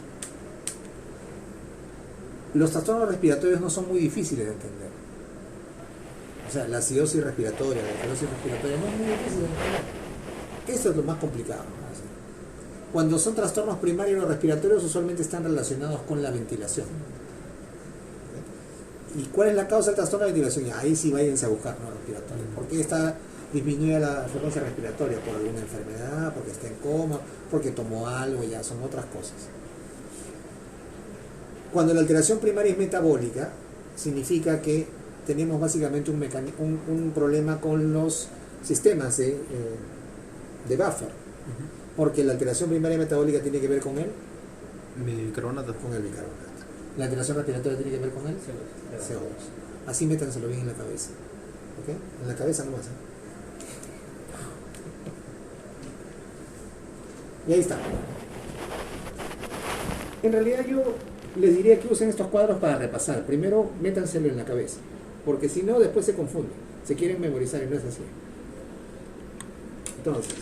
los trastornos respiratorios no son muy difíciles de entender. O sea, la acidosis respiratoria, la alcalosis respiratoria no es muy difícil de entender. Eso es lo más complicado, ¿no? Así. Cuando son trastornos primarios o respiratorios, usualmente están relacionados con la ventilación. ¿Y cuál es la causa del trastorno de ventilación? Ahí sí váyanse a buscar, ¿no? Respiratorio. ¿Por qué está disminuida la frecuencia respiratoria? ¿Por alguna enfermedad? ¿Porque está en coma? ¿Porque tomó algo? Ya son otras cosas. Cuando la alteración primaria es metabólica, significa que tenemos básicamente un problema con los sistemas de buffer. Porque la alteración primaria metabólica tiene que ver con el Bicarbonato. bicarbonato. La alteración respiratoria tiene que ver con el CO2. Así métanselo bien en la cabeza. ¿Ok? En la cabeza nomás. Y ahí está. En realidad yo les diría que usen estos cuadros para repasar. Primero, métanselo en la cabeza. Porque si no, después se confunden. Se quieren memorizar y no es así. Entonces,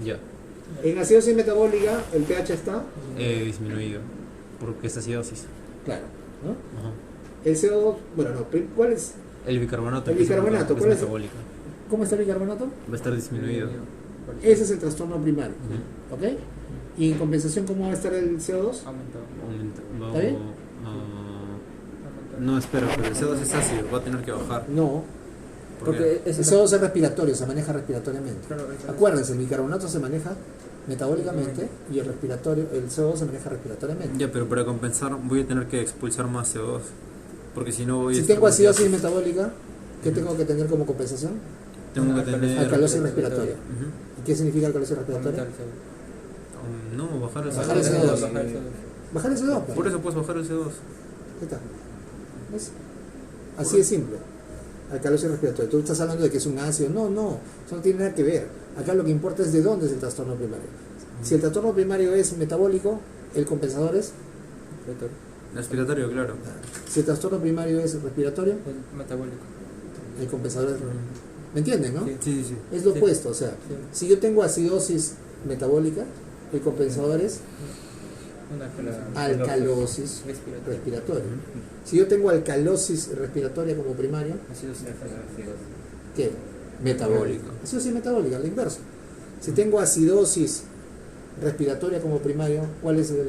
Ya. en acidosis metabólica, el pH está, Disminuido. Porque es acidosis. claro, ¿no? Ajá. El CO2, bueno, no, ¿cuál es? El bicarbonato. El que es bicarbonato, es ¿cuál es? metabólico. ¿Cómo está el bicarbonato? Va a estar disminuido. Ese es el trastorno primario. Ujú. ¿Ok? Y en compensación, ¿cómo va a estar el CO2? Aumentado. ¿Está bien? No, espera, pero el CO2 es ácido, va a tener que bajar. No, Porque el CO2 es respiratorio, se maneja respiratoriamente. Claro, eso es. Acuérdense, el bicarbonato se maneja metabólicamente y el CO2 se maneja respiratoriamente. Ya, pero para compensar voy a tener que expulsar más CO2. Porque si no voy a Si estar tengo con acidosis metabólica, ¿qué tengo que tener como compensación? tengo que tener... Alcalosis respiratoria. Ujú. ¿Y qué significa alcalosis respiratoria? Aumentar el CO2. No, bajar el Bajar el CO2. CO2. Bajar el CO2. Bajar el CO2. pues. Por eso puedes bajar el CO2. Ahí está. ¿Ves? Así de simple. Alcalosis respiratoria. Tú estás hablando de que es un ácido. No, eso no tiene nada que ver. Acá lo que importa es de dónde es el trastorno primario. Si el trastorno primario es metabólico, el compensador es. Respiratorio, claro. Si el trastorno primario es respiratorio, El metabólico. el compensador es. ¿Me entienden, no? Sí. Sí, sí. Es lo Sí. opuesto. O sea, si yo tengo acidosis metabólica, el compensador es Una alcalosis respiratoria. respiratoria. Si yo tengo alcalosis respiratoria como primario, Acidosis. ¿qué? Metabólica. Acidosis metabólica, al inverso. Si tengo acidosis respiratoria como primario, ¿cuál es el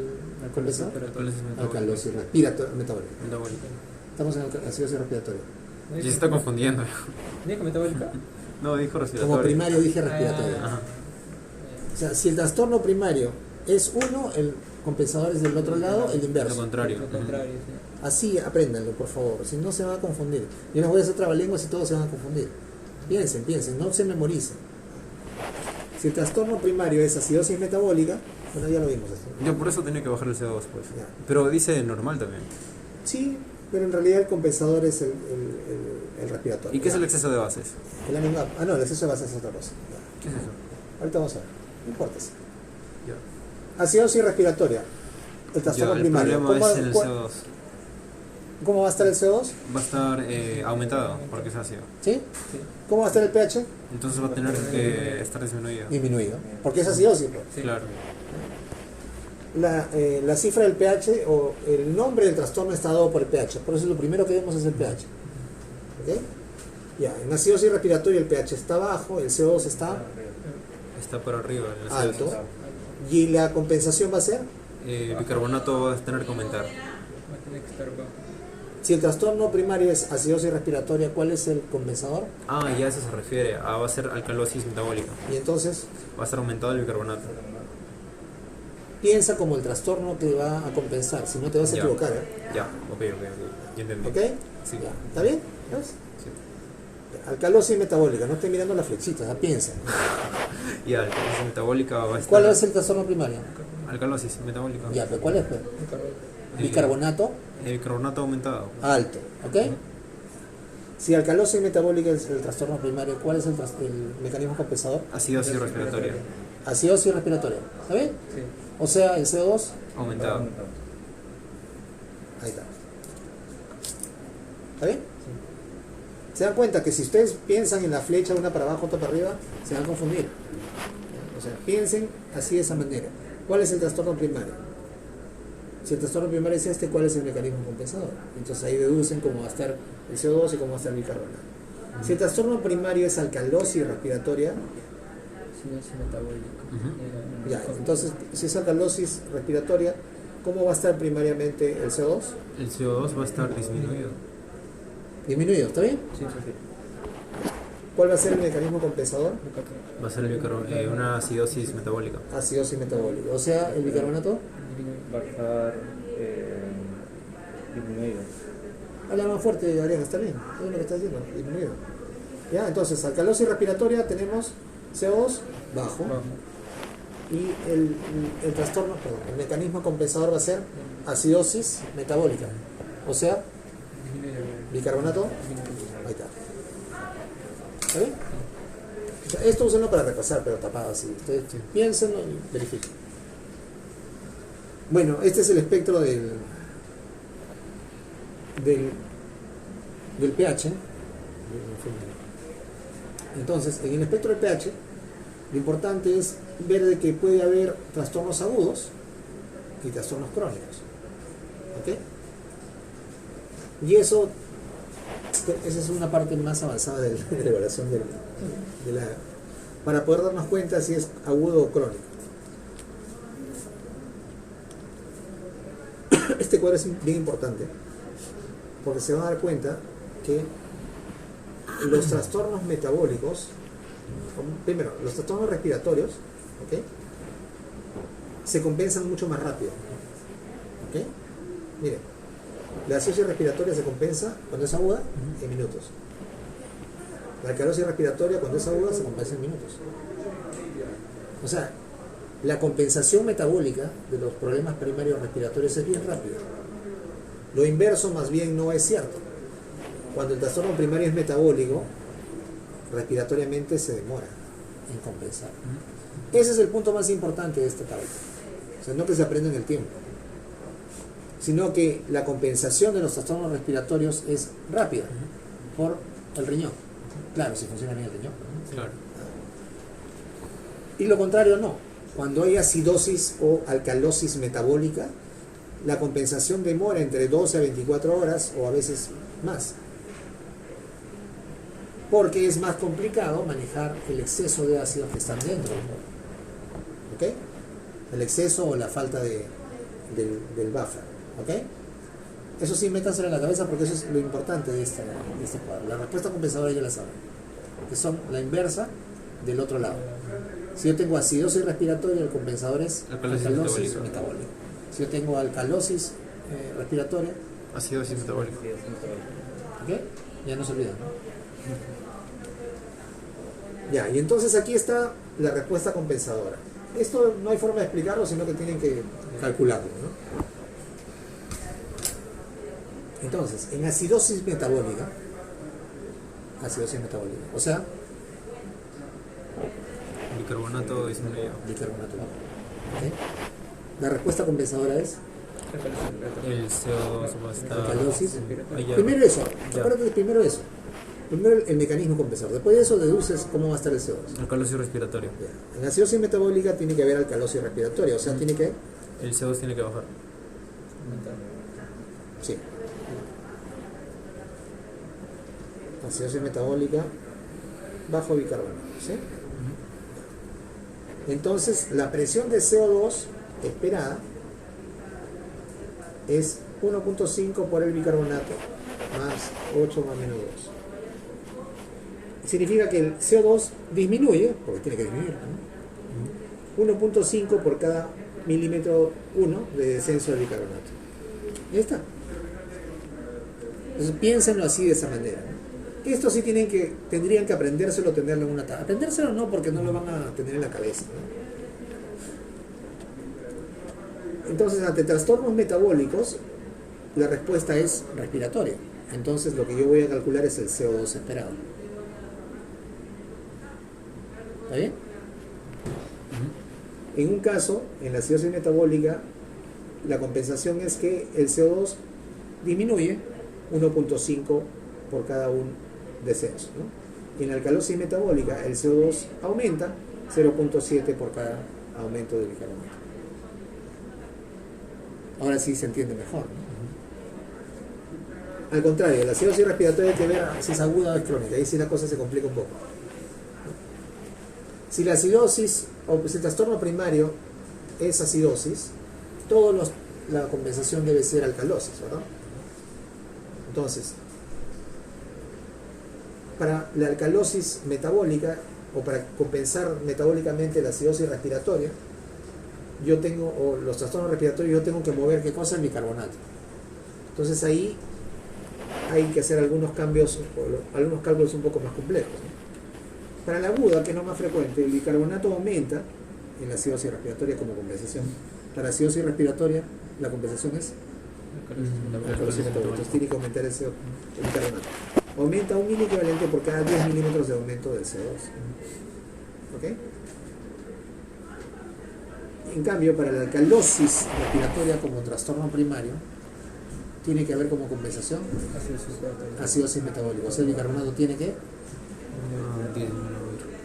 compensador? Alcalosis metabólica. Alcalosis respiratoria metabólica. Metabólica. Estamos en acidosis respiratoria. Ya se está confundiendo. ¿Dijo metabólica? No, dijo respiratorio. Como primario dije respiratoria. Ajá. O sea, si el trastorno primario es uno, el compensador es del otro lado, el Lo inverso. contrario. Lo contrario, sí. Así apréndanlo, por favor, si no se van a confundir. Yo les voy a hacer trabalenguas y todos se van a confundir. Piensen, no se memoricen. Si el trastorno primario es acidosis metabólica, bueno, ya lo vimos esto. Yo por eso tenía que bajar el CO2, pues. Ya. Pero dice normal también. Sí, pero en realidad el compensador es el respiratorio. ¿Y qué es Ya. el exceso de bases? El ánimo- no, el exceso de base es otra cosa. Ya. ¿Qué es eso? Ahorita vamos a ver, no importa. Ya. Acidosis respiratoria, el trastorno Ya, el primario. problema es en el ¿Cuál- CO2. ¿Cómo va a estar el CO2? Va a estar aumentado porque es ácido. ¿Sí? ¿Cómo va a estar el pH? Entonces va a tener que estar disminuido. Disminuido. Porque es acidosis. Pues. Sí. Claro. La cifra del pH o el nombre del trastorno está dado por el pH. Por eso lo primero que vemos es el pH. ¿Ok? Ya, en acidosis respiratoria el pH está bajo, el CO2 está Está por arriba. En el alto. CO2. Y la compensación va a ser, Bicarbonato va a tener que aumentar. Va a tener que estar bajo. si el trastorno primario es acidosis respiratoria, ¿cuál es el compensador? Ah, ya a eso se refiere. Va a ser alcalosis metabólica. Y entonces, Va a estar aumentado el bicarbonato. piensa como el trastorno que va a compensar, si no te vas a Ya. equivocar. Ya, ok. Ya entendí. ¿Ok? Sí. Ya. ¿Está bien? ¿Ves? Sí. Alcalosis metabólica, no estés mirando las flechitas, piensa. Y alcalosis metabólica va a estar. ¿Cuál es el trastorno primario? Alcalosis metabólica. Ya, pero ¿cuál es? Pues? Bicarbonato El bicarbonato aumentado. alto, ¿ok? Si alcalosis metabólica es el trastorno primario, ¿cuál es el mecanismo compensador? Acidosis respiratoria. Acidosis respiratoria, ¿está bien? Sí. O sea, el CO2, Aumentado. ahí está. ¿Está bien? Se dan cuenta que si ustedes piensan en la flecha una para abajo, otra para arriba, se van a confundir. O sea, piensen así de esa manera. ¿Cuál es el trastorno primario? Si el trastorno primario es este, ¿cuál es el mecanismo compensador? Entonces ahí deducen cómo va a estar el CO2 y cómo va a estar el bicarbonato. Si el trastorno primario es alcalosis respiratoria, Acidosis metabólica. ya, entonces si es alcalosis respiratoria, ¿cómo va a estar primariamente el CO2? El CO2 va a estar disminuido. Disminuido, ¿está bien? Sí, sí. ¿Cuál va a ser el mecanismo compensador? Va a ser una acidosis metabólica. Acidosis metabólica. O sea, el bicarbonato. Va a estar disminuido. Habla más fuerte, Ariana, está bien. Todo lo que estás diciendo, disminuido. Ya, entonces, alcalosis respiratoria tenemos CO2 bajo. Y el trastorno, perdón, el mecanismo compensador va a ser acidosis metabólica. O sea, bicarbonato. Ahí está. ¿Está bien? O sea, esto úsenlo para repasar, pero tapado así. Ustedes piénsenlo y verifiquen. Bueno, este es el espectro del pH. Entonces, en el espectro del pH, lo importante es ver de que puede haber trastornos agudos y trastornos crónicos. ¿Ok? Y eso, esa es una parte más avanzada de la evaluación para poder darnos cuenta si es agudo o crónico. Este cuadro es bien importante porque se van a dar cuenta que los trastornos metabólicos, primero, los trastornos respiratorios, ¿ok?, se compensan mucho más rápido. ¿Ok? Miren, la acidosis respiratoria se compensa cuando es aguda en minutos. La alcalosis respiratoria cuando es aguda se compensa en minutos. O sea, la compensación metabólica de los problemas primarios respiratorios es bien rápida. Lo inverso más bien no es cierto. Cuando el trastorno primario es metabólico, respiratoriamente se demora en compensar. Ese es el punto más importante de esta tabla. O sea, no que se aprenda en el tiempo, sino que la compensación de los trastornos respiratorios es rápida por el riñón. Claro, si funciona bien el riñón. Claro. Y lo contrario no. Cuando hay acidosis o alcalosis metabólica, la compensación demora entre 12 a 24 horas o a veces más. Porque es más complicado manejar el exceso de ácidos que están dentro. ¿Ok? El exceso o la falta del buffer. ¿Ok? Eso sí, métanselo en la cabeza porque eso es lo importante de este cuadro. La respuesta compensadora ya la saben, que son la inversa del otro lado. Si yo tengo acidosis respiratoria, el compensador es alcalosis metabólica. Si yo tengo alcalosis respiratoria, Acidosis metabólica. ¿ok? Ya no se olvidan, ¿no? Ya, y entonces aquí está la respuesta compensadora. Esto no hay forma de explicarlo, sino que tienen que calcularlo, ¿no? Entonces, en acidosis metabólica, o sea, Bicarbonato disminuido. bicarbonato bajo. ¿Ok? La respuesta compensadora es El CO2 va a estar. alcalosis. Ah, ya. Primero eso, Ya. acuérdate de primero eso. Primero el mecanismo compensador. Después de eso deduces cómo va a estar el CO2. Alcalosis respiratoria. Ya. En acidosis metabólica tiene que haber alcalosis respiratoria, o sea, tiene que... El CO2 tiene que bajar. Sí. Acidosis metabólica bajo bicarbonato, ¿sí? Entonces, la presión de CO2 esperada es 1.5 por el bicarbonato más 8 más menos 2. Significa que el CO2 disminuye, porque tiene que disminuir, ¿no? 1.5 por cada milímetro 1 de descenso del bicarbonato. Y ahí está. Entonces piénsenlo así, de esa manera, ¿no? Esto sí tendrían que aprendérselo, tenerlo en una tabla. Aprendérselo no, porque no lo van a tener en la cabeza, ¿no? Entonces, ante trastornos metabólicos, la respuesta es respiratoria. Entonces, lo que yo voy a calcular es el CO2 esperado. ¿Está bien? En un caso, en la acidosis metabólica, la compensación es que el CO2 disminuye 1.5 por cada un descenso, ¿no? Y en la alcalosis metabólica, el CO2 aumenta 0.7 por cada aumento del bicarbonato. Ahora sí se entiende mejor, ¿no? Al contrario, la acidosis respiratoria hay que ver si es aguda o es crónica. Ahí sí la cosa se complica un poco. Si la acidosis o si el trastorno primario es acidosis, la compensación debe ser alcalosis, ¿verdad? Entonces, para la alcalosis metabólica o para compensar metabólicamente la acidosis respiratoria, o los trastornos respiratorios, yo tengo que mover, ¿qué cosa? El bicarbonato. Entonces ahí hay que hacer algunos cambios, algunos cálculos un poco más complejos, ¿no? Para la aguda, que no es más frecuente, el bicarbonato aumenta en la acidosis respiratoria como compensación. Para la acidosis respiratoria, la compensación es alcalosis metabólica. Entonces tiene que aumentar el bicarbonato. Aumenta 1 miliequivalente por cada 10 milímetros de aumento del CO2. ¿Ok? En cambio, para la alcalosis respiratoria como trastorno primario, tiene que haber como compensación acidosis metabólica. O sea, el bicarbonato tiene que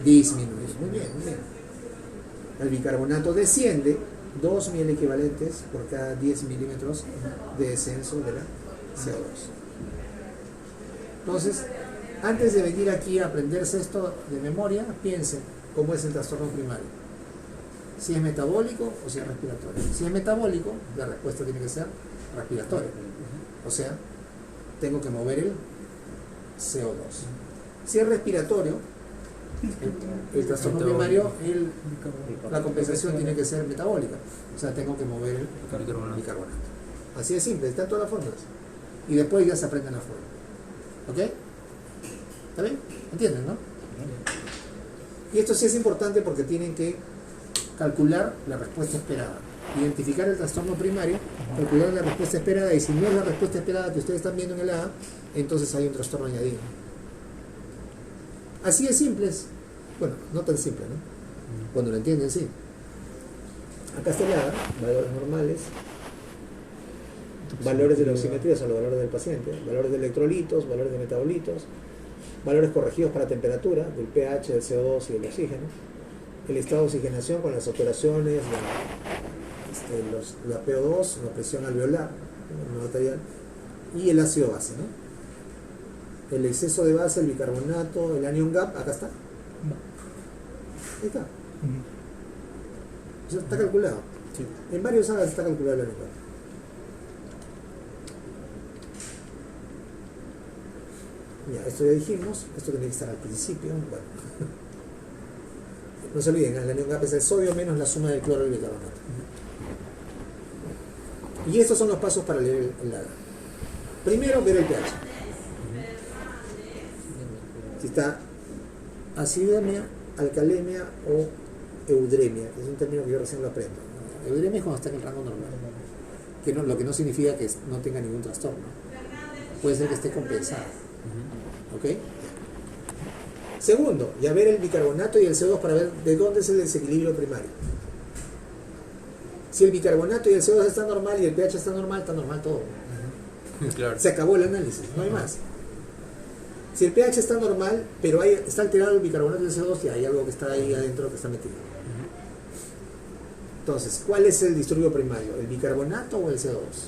disminuir. Muy bien, muy bien. El bicarbonato desciende 2 miliequivalentes por cada 10 milímetros de descenso de la CO2. Entonces, antes de venir aquí a aprenderse esto de memoria, piensen cómo es el trastorno primario. Si es metabólico o si es respiratorio. Si es metabólico, la respuesta tiene que ser respiratoria. O sea, tengo que mover el CO2. Si es respiratorio, el trastorno primario, la compensación tiene que ser metabólica. O sea, tengo que mover el bicarbonato. Así de simple, están todas las fórmulas. Y después ya se aprenden las fórmulas. ¿Ok? ¿Está bien? ¿Entienden, no? Y esto sí es importante porque tienen que calcular la respuesta esperada. Identificar el trastorno primario, calcular la respuesta esperada, y si no es la respuesta esperada que ustedes están viendo en el A, entonces hay un trastorno añadido. Así de simples. Bueno, no tan simple, ¿no? Cuando lo entienden, sí. Acá está el A, valores normales, valores de la oximetría son los valores del paciente, valores de electrolitos, valores de metabolitos, valores corregidos para temperatura, del pH, del CO2 y del oxígeno, el estado de oxigenación con las operaciones, la PO2, la presión alveolar, el material, y el ácido base, ¿no? El exceso de base, el bicarbonato, el anion gap, acá está. Ahí está. O sea, está calculado. Sí. En varios alas está calculado el anion gap. Ya, esto ya dijimos, esto tiene que estar al principio. Bueno. No se olviden, el anion gap es el sodio menos la suma del cloro y el bicarbonato. Y estos son los pasos para leer el ADA. Primero, ver el pH. Si está acidemia, alcalemia o eudremia, que es un término que yo recién lo aprendo. Eudremia es cuando está en el rango normal, lo que no significa que no tenga ningún trastorno. Puede ser que esté compensado. ¿Ok? Segundo, ya ver el bicarbonato y el CO2 para ver de dónde es el desequilibrio primario. Si el bicarbonato y el CO2 están normal y el pH está normal todo. Claro. Se acabó el análisis, no hay más. Si el pH está normal, pero está alterado el bicarbonato y el CO2, y hay algo que está ahí adentro que está metido. Entonces, ¿cuál es el disturbio primario? ¿El bicarbonato o el CO2?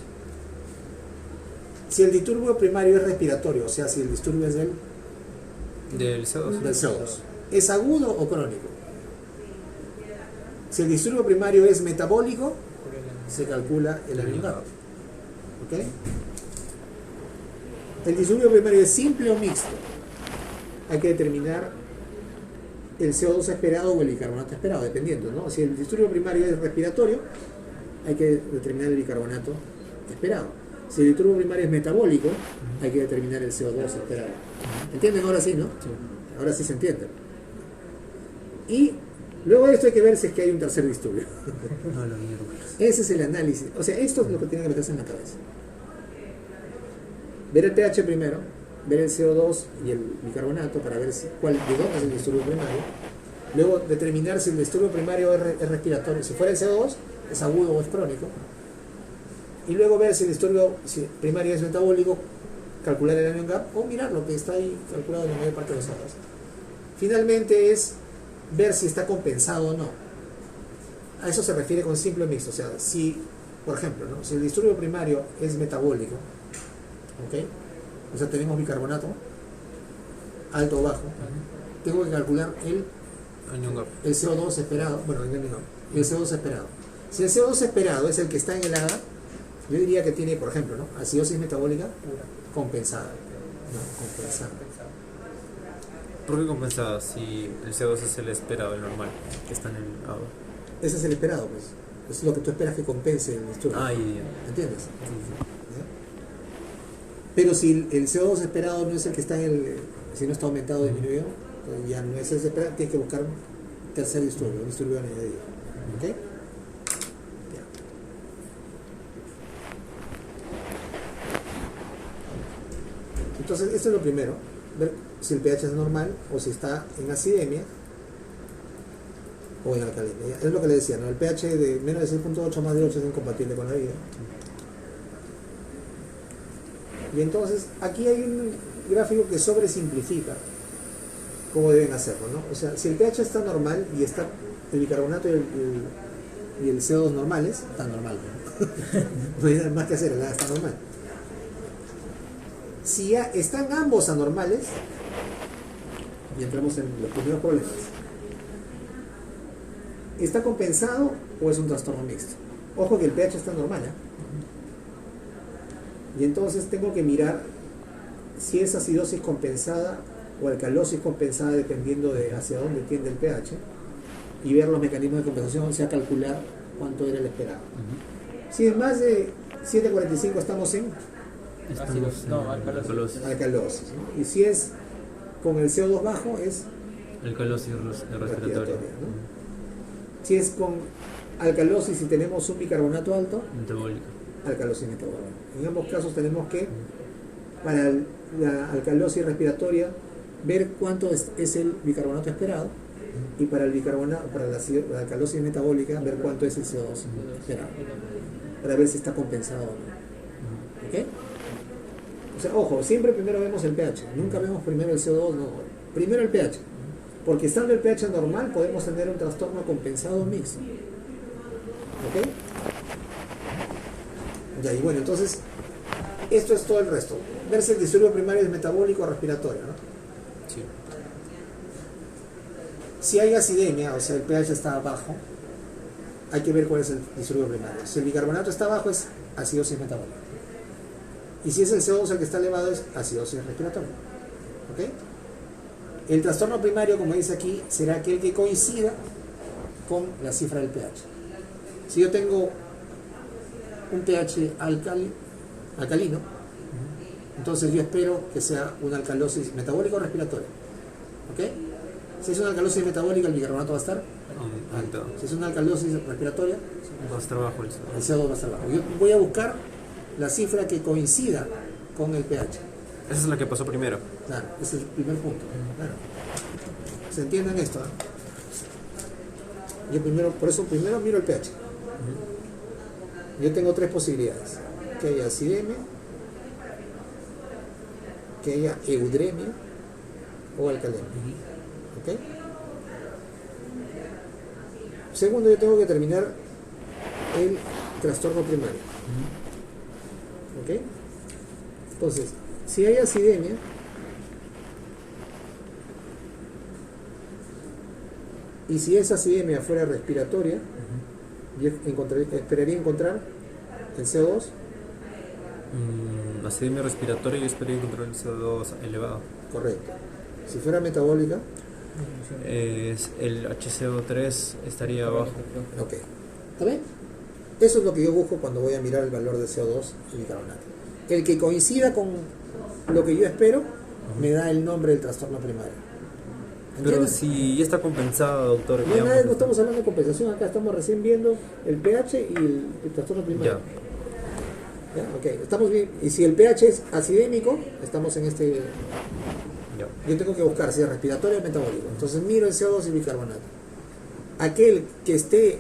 Si el disturbio primario es respiratorio, o sea, si el disturbio es del CO2, ¿es agudo o crónico? Si el disturbio primario es metabólico, se calcula el anion gap. ¿Ok? El disturbio primario es simple o mixto. Hay que determinar el CO2 esperado o el bicarbonato esperado, dependiendo, ¿no? Si el disturbio primario es respiratorio, hay que determinar el bicarbonato esperado. Si el diturbo primario es metabólico, hay que determinar el CO2 esperado. ¿Entienden ahora sí, no? Ahora sí se entiende. Y luego de esto hay que ver si es que hay un tercer disturbio. No, lo mierda. Ese es el análisis. O sea, esto es lo que tiene que meterse en la cabeza. Ver el pH primero, ver el CO2 y el bicarbonato para ver de dónde es el disturbio primario. Luego determinar si el disturbio primario es respiratorio. Si fuera el CO2, es agudo o es crónico. Y luego ver si el disturbio primario es metabólico, calcular el anion gap o mirar lo que está ahí calculado en la mayor parte de los datos. Finalmente es ver si está compensado o no. A eso se refiere con simple mixto. O sea, si, por ejemplo, ¿no? Si el disturbio primario es metabólico, ¿ok? O sea, tenemos bicarbonato, alto o bajo, tengo que calcular el CO2 esperado, bueno, el CO2 esperado. Si el CO2 esperado es el que está en el ADA, yo diría que tiene, por ejemplo, ¿no? Acidosis metabólica compensada. No, compensada. ¿Por qué compensada si el CO2 es el esperado, el normal, que está en el agua? Ese es el esperado, pues. Es lo que tú esperas que compense el disturbio. Ah, ¿Entiendes? sí. ¿Ya? Pero si el CO2 esperado no es el que está si no está aumentado o disminuido, pues ya no es el esperado, tienes que buscar un tercer disturbio, un disturbio añadido. ¿Ok? Ya. Entonces, esto es lo primero, ver si el pH es normal o si está en acidemia o en alcalemia. Es lo que le decía, ¿no? El pH de menos de 6.8 más de 8 es incompatible con la vida. Y entonces, aquí hay un gráfico que sobresimplifica cómo deben hacerlo, ¿no? O sea, si el pH está normal y está el bicarbonato y el CO2 normales, está normal, ¿no? No hay nada más que hacer, está normal. Si ya están ambos anormales, y entramos en los primeros problemas, ¿está compensado o es un trastorno mixto? Ojo que el pH está normal, ¿eh? Y entonces tengo que mirar si es acidosis compensada o alcalosis compensada dependiendo de hacia dónde tiende el pH y ver los mecanismos de compensación, o sea, calcular cuánto era el esperado. Si es más de 7.45 estamos en alcalosis, ¿no? Y si es con el CO2 bajo es alcalosis respiratoria, ¿no? Si es con alcalosis y tenemos un bicarbonato alto, metabólica, alcalosis metabólica. En ambos casos tenemos que, para la alcalosis respiratoria, ver cuánto es el bicarbonato esperado, y para el bicarbonato, para la alcalosis metabólica, ver cuánto es el CO2 esperado, para ver si está compensado o no. ¿Ok? O sea, ojo, siempre primero vemos el pH, nunca vemos primero el CO2, no, primero el pH, porque estando el pH normal podemos tener un trastorno compensado mixto. ¿Ok? Ya, y bueno, entonces, esto es todo el resto. Ver si el disturbio primario es metabólico o respiratorio, ¿no? sí. Si hay acidemia, o sea, el pH está bajo, hay que ver cuál es el disturbio primario. Si el bicarbonato está bajo, es acidosis metabólica. Y si es el CO2 el que está elevado, es acidosis respiratoria. ¿Ok? El trastorno primario, como dice aquí, será aquel que coincida con la cifra del pH. Si yo tengo un pH alcalino, entonces yo espero que sea una alcalosis metabólica o respiratoria. ¿Ok? Si es una alcalosis metabólica, el bicarbonato va a estar alto. Si es una alcalosis respiratoria, va a estar bajo el CO2 va a estar bajo. Yo voy a buscar la cifra que coincida con el pH. Esa es la que pasó primero. Claro, ese es el primer punto. Claro. ¿Se entienden esto? Yo por eso primero miro el pH. Yo tengo tres posibilidades: que haya acidemia, que haya eudemia o alcalemia. ¿Ok? Segundo, yo tengo que determinar el trastorno primario. ¿Ok? Entonces, si hay acidemia, y si esa acidemia fuera respiratoria, yo esperaría encontrar el CO2. Acidemia respiratoria, yo esperaría encontrar el CO2 elevado. Correcto. Si fuera metabólica, el HCO3 estaría abajo. ok. ¿Está bien? Eso es lo que yo busco cuando voy a mirar el valor de CO2 y bicarbonato. El que coincida con lo que yo espero me da el nombre del trastorno primario. Pero ¿Entiendes? si ya está compensado, doctor. No, digamos, nada, no estamos hablando de compensación, acá estamos recién viendo el pH y el trastorno primario. Ya. Ya, ok, estamos bien. Y si el pH es acidémico, estamos en este. Ya. Yo tengo que buscar si es respiratorio o metabólico. Entonces miro el CO2 y el bicarbonato. Aquel que esté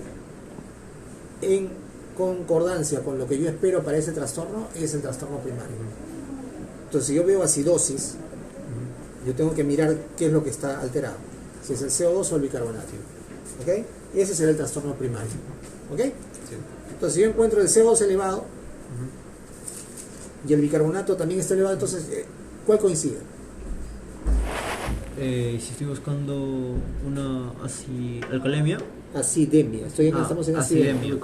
en concordancia con lo que yo espero para ese trastorno es el trastorno primario. Entonces, si yo veo acidosis, yo tengo que mirar qué es lo que está alterado. Si es el CO2 o el bicarbonato. ¿Ok? Y ese será el trastorno primario. ¿Ok? Sí. Entonces, si yo encuentro el CO2 elevado y el bicarbonato también está elevado, entonces, ¿cuál coincide? Si estoy buscando una alcoholemia. Acidemia. Estamos en acidemia.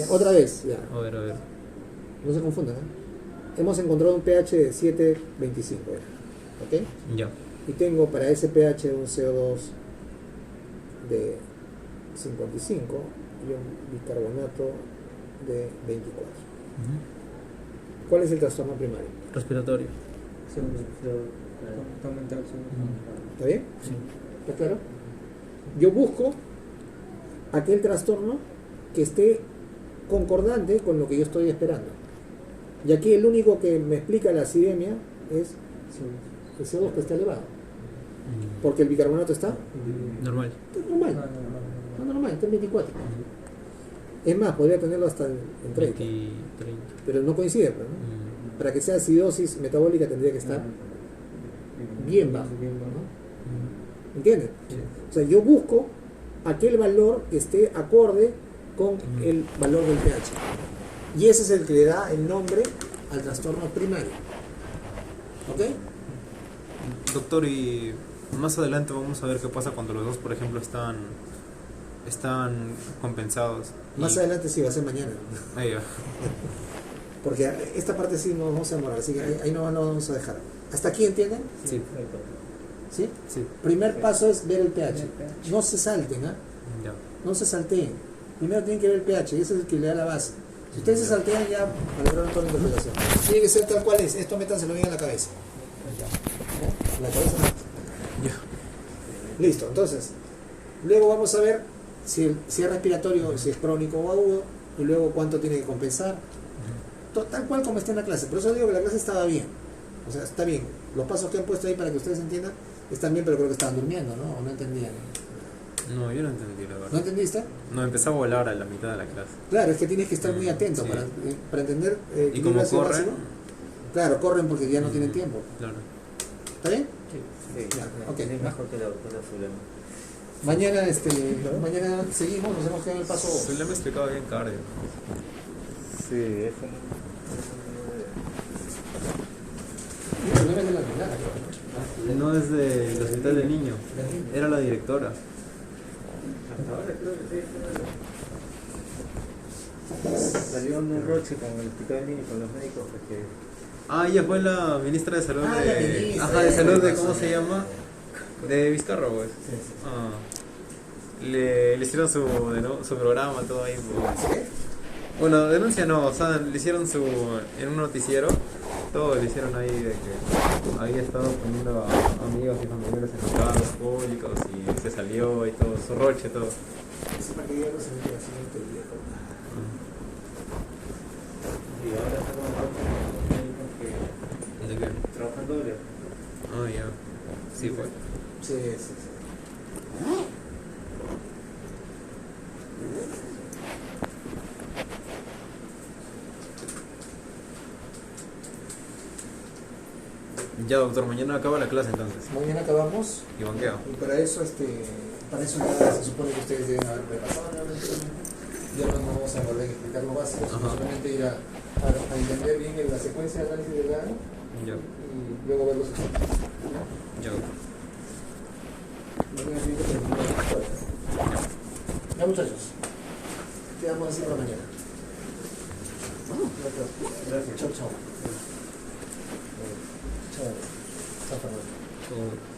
Otra vez, ya. A ver. No se confundan. Hemos encontrado un pH de 7.25. ¿Ok? Ya. Y tengo para ese pH un CO2 de 55 y un bicarbonato de 24. ¿Cuál es el trastorno primario? Respiratorio. ¿Está bien? Sí. ¿Está claro? Yo busco aquel trastorno que esté concordante con lo que yo estoy esperando. Y aquí el único que me explica la acidemia es el CO2 que está elevado. Porque el bicarbonato está Normal. normal. No, normal, está en 24. Es más, podría tenerlo hasta en 30. 30. Pero no coincide, pues, ¿no? Para que sea acidosis metabólica tendría que estar bien bajo, ¿no? ¿Entiendes? O sea, yo busco aquel valor que esté acorde con el valor del pH. Y ese es el que le da el nombre al trastorno primario. ¿Ok? Doctor, y más adelante vamos a ver qué pasa cuando los dos, por ejemplo, están compensados. Más adelante sí va a ser mañana. Ahí va. Porque esta parte sí nos vamos a demorar, así que ahí no vamos a dejar. ¿Hasta aquí entienden? Sí. ¿Sí? Sí. Primer paso es ver el pH. No se salten, ¿ah? Ya. No se salteen. Primero tienen que ver el pH, y ese es el que le da la base. Si ustedes se saltean, ya valoraron toda la interpretación. Tiene que ser tal cual es. Esto métanselo bien en la cabeza. En la cabeza no. Ya. Listo, entonces, luego vamos a ver si es respiratorio, si es crónico o agudo, y luego cuánto tiene que compensar. Tal cual como está en la clase. Por eso digo que la clase estaba bien. O sea, está bien. Los pasos que han puesto ahí para que ustedes entiendan están bien, pero creo que estaban durmiendo, ¿no? O no entendían. No, yo no entendí, la ¿No verdad. entendiste? No, empezó a volar a la mitad de la clase. Claro, es que tienes que estar muy atento Sí. para entender. ¿Y equilibrio cómo ácido corren? básico. Claro, corren porque ya no tienen tiempo. Claro. ¿Está bien? Sí, Ya, ok. es mejor que la doctora Zulema. Mañana seguimos, nos hemos quedado en el paso. Se le me explicaba bien cardio. Sí, eso El problema es de la mirada, creo. No es del hospital del niño, era la directora. salió un roche con el hospital y con los médicos porque Ah, ella fue la ministra de salud Ah, la ministra, Ajá, de salud de, sí. ¿cómo se llama? De Vizcarra, pues. Ah. Le hicieron su programa, todo ahí. Pues. Bueno, denuncia no, o sea, le hicieron en un noticiero, todo le hicieron ahí de que había estado poniendo a amigos y familiares en los cargos públicos y se salió y todo, su roche, todo. Sí, para que ya no se mete la siguiente día. y ahora está con los médicos que ¿De qué? trabajan doble. Ah, ya. Sí, fue. Sí. Ya, doctor, mañana acaba la clase entonces. Mañana acabamos. Y banqueo. Y para eso ya se supone que ustedes deben haber repasado nuevamente. Ya no vamos a volver a explicar lo básico, sino Ajá. solamente ir a entender bien la secuencia de análisis del grano Ya. y luego ver los ejemplos. Ya, doctor. Mañana tiene que terminar la historia. Ya, muchachos, quedamos así para mañana. Gracias. Chao. Chao, Fernando. Todo.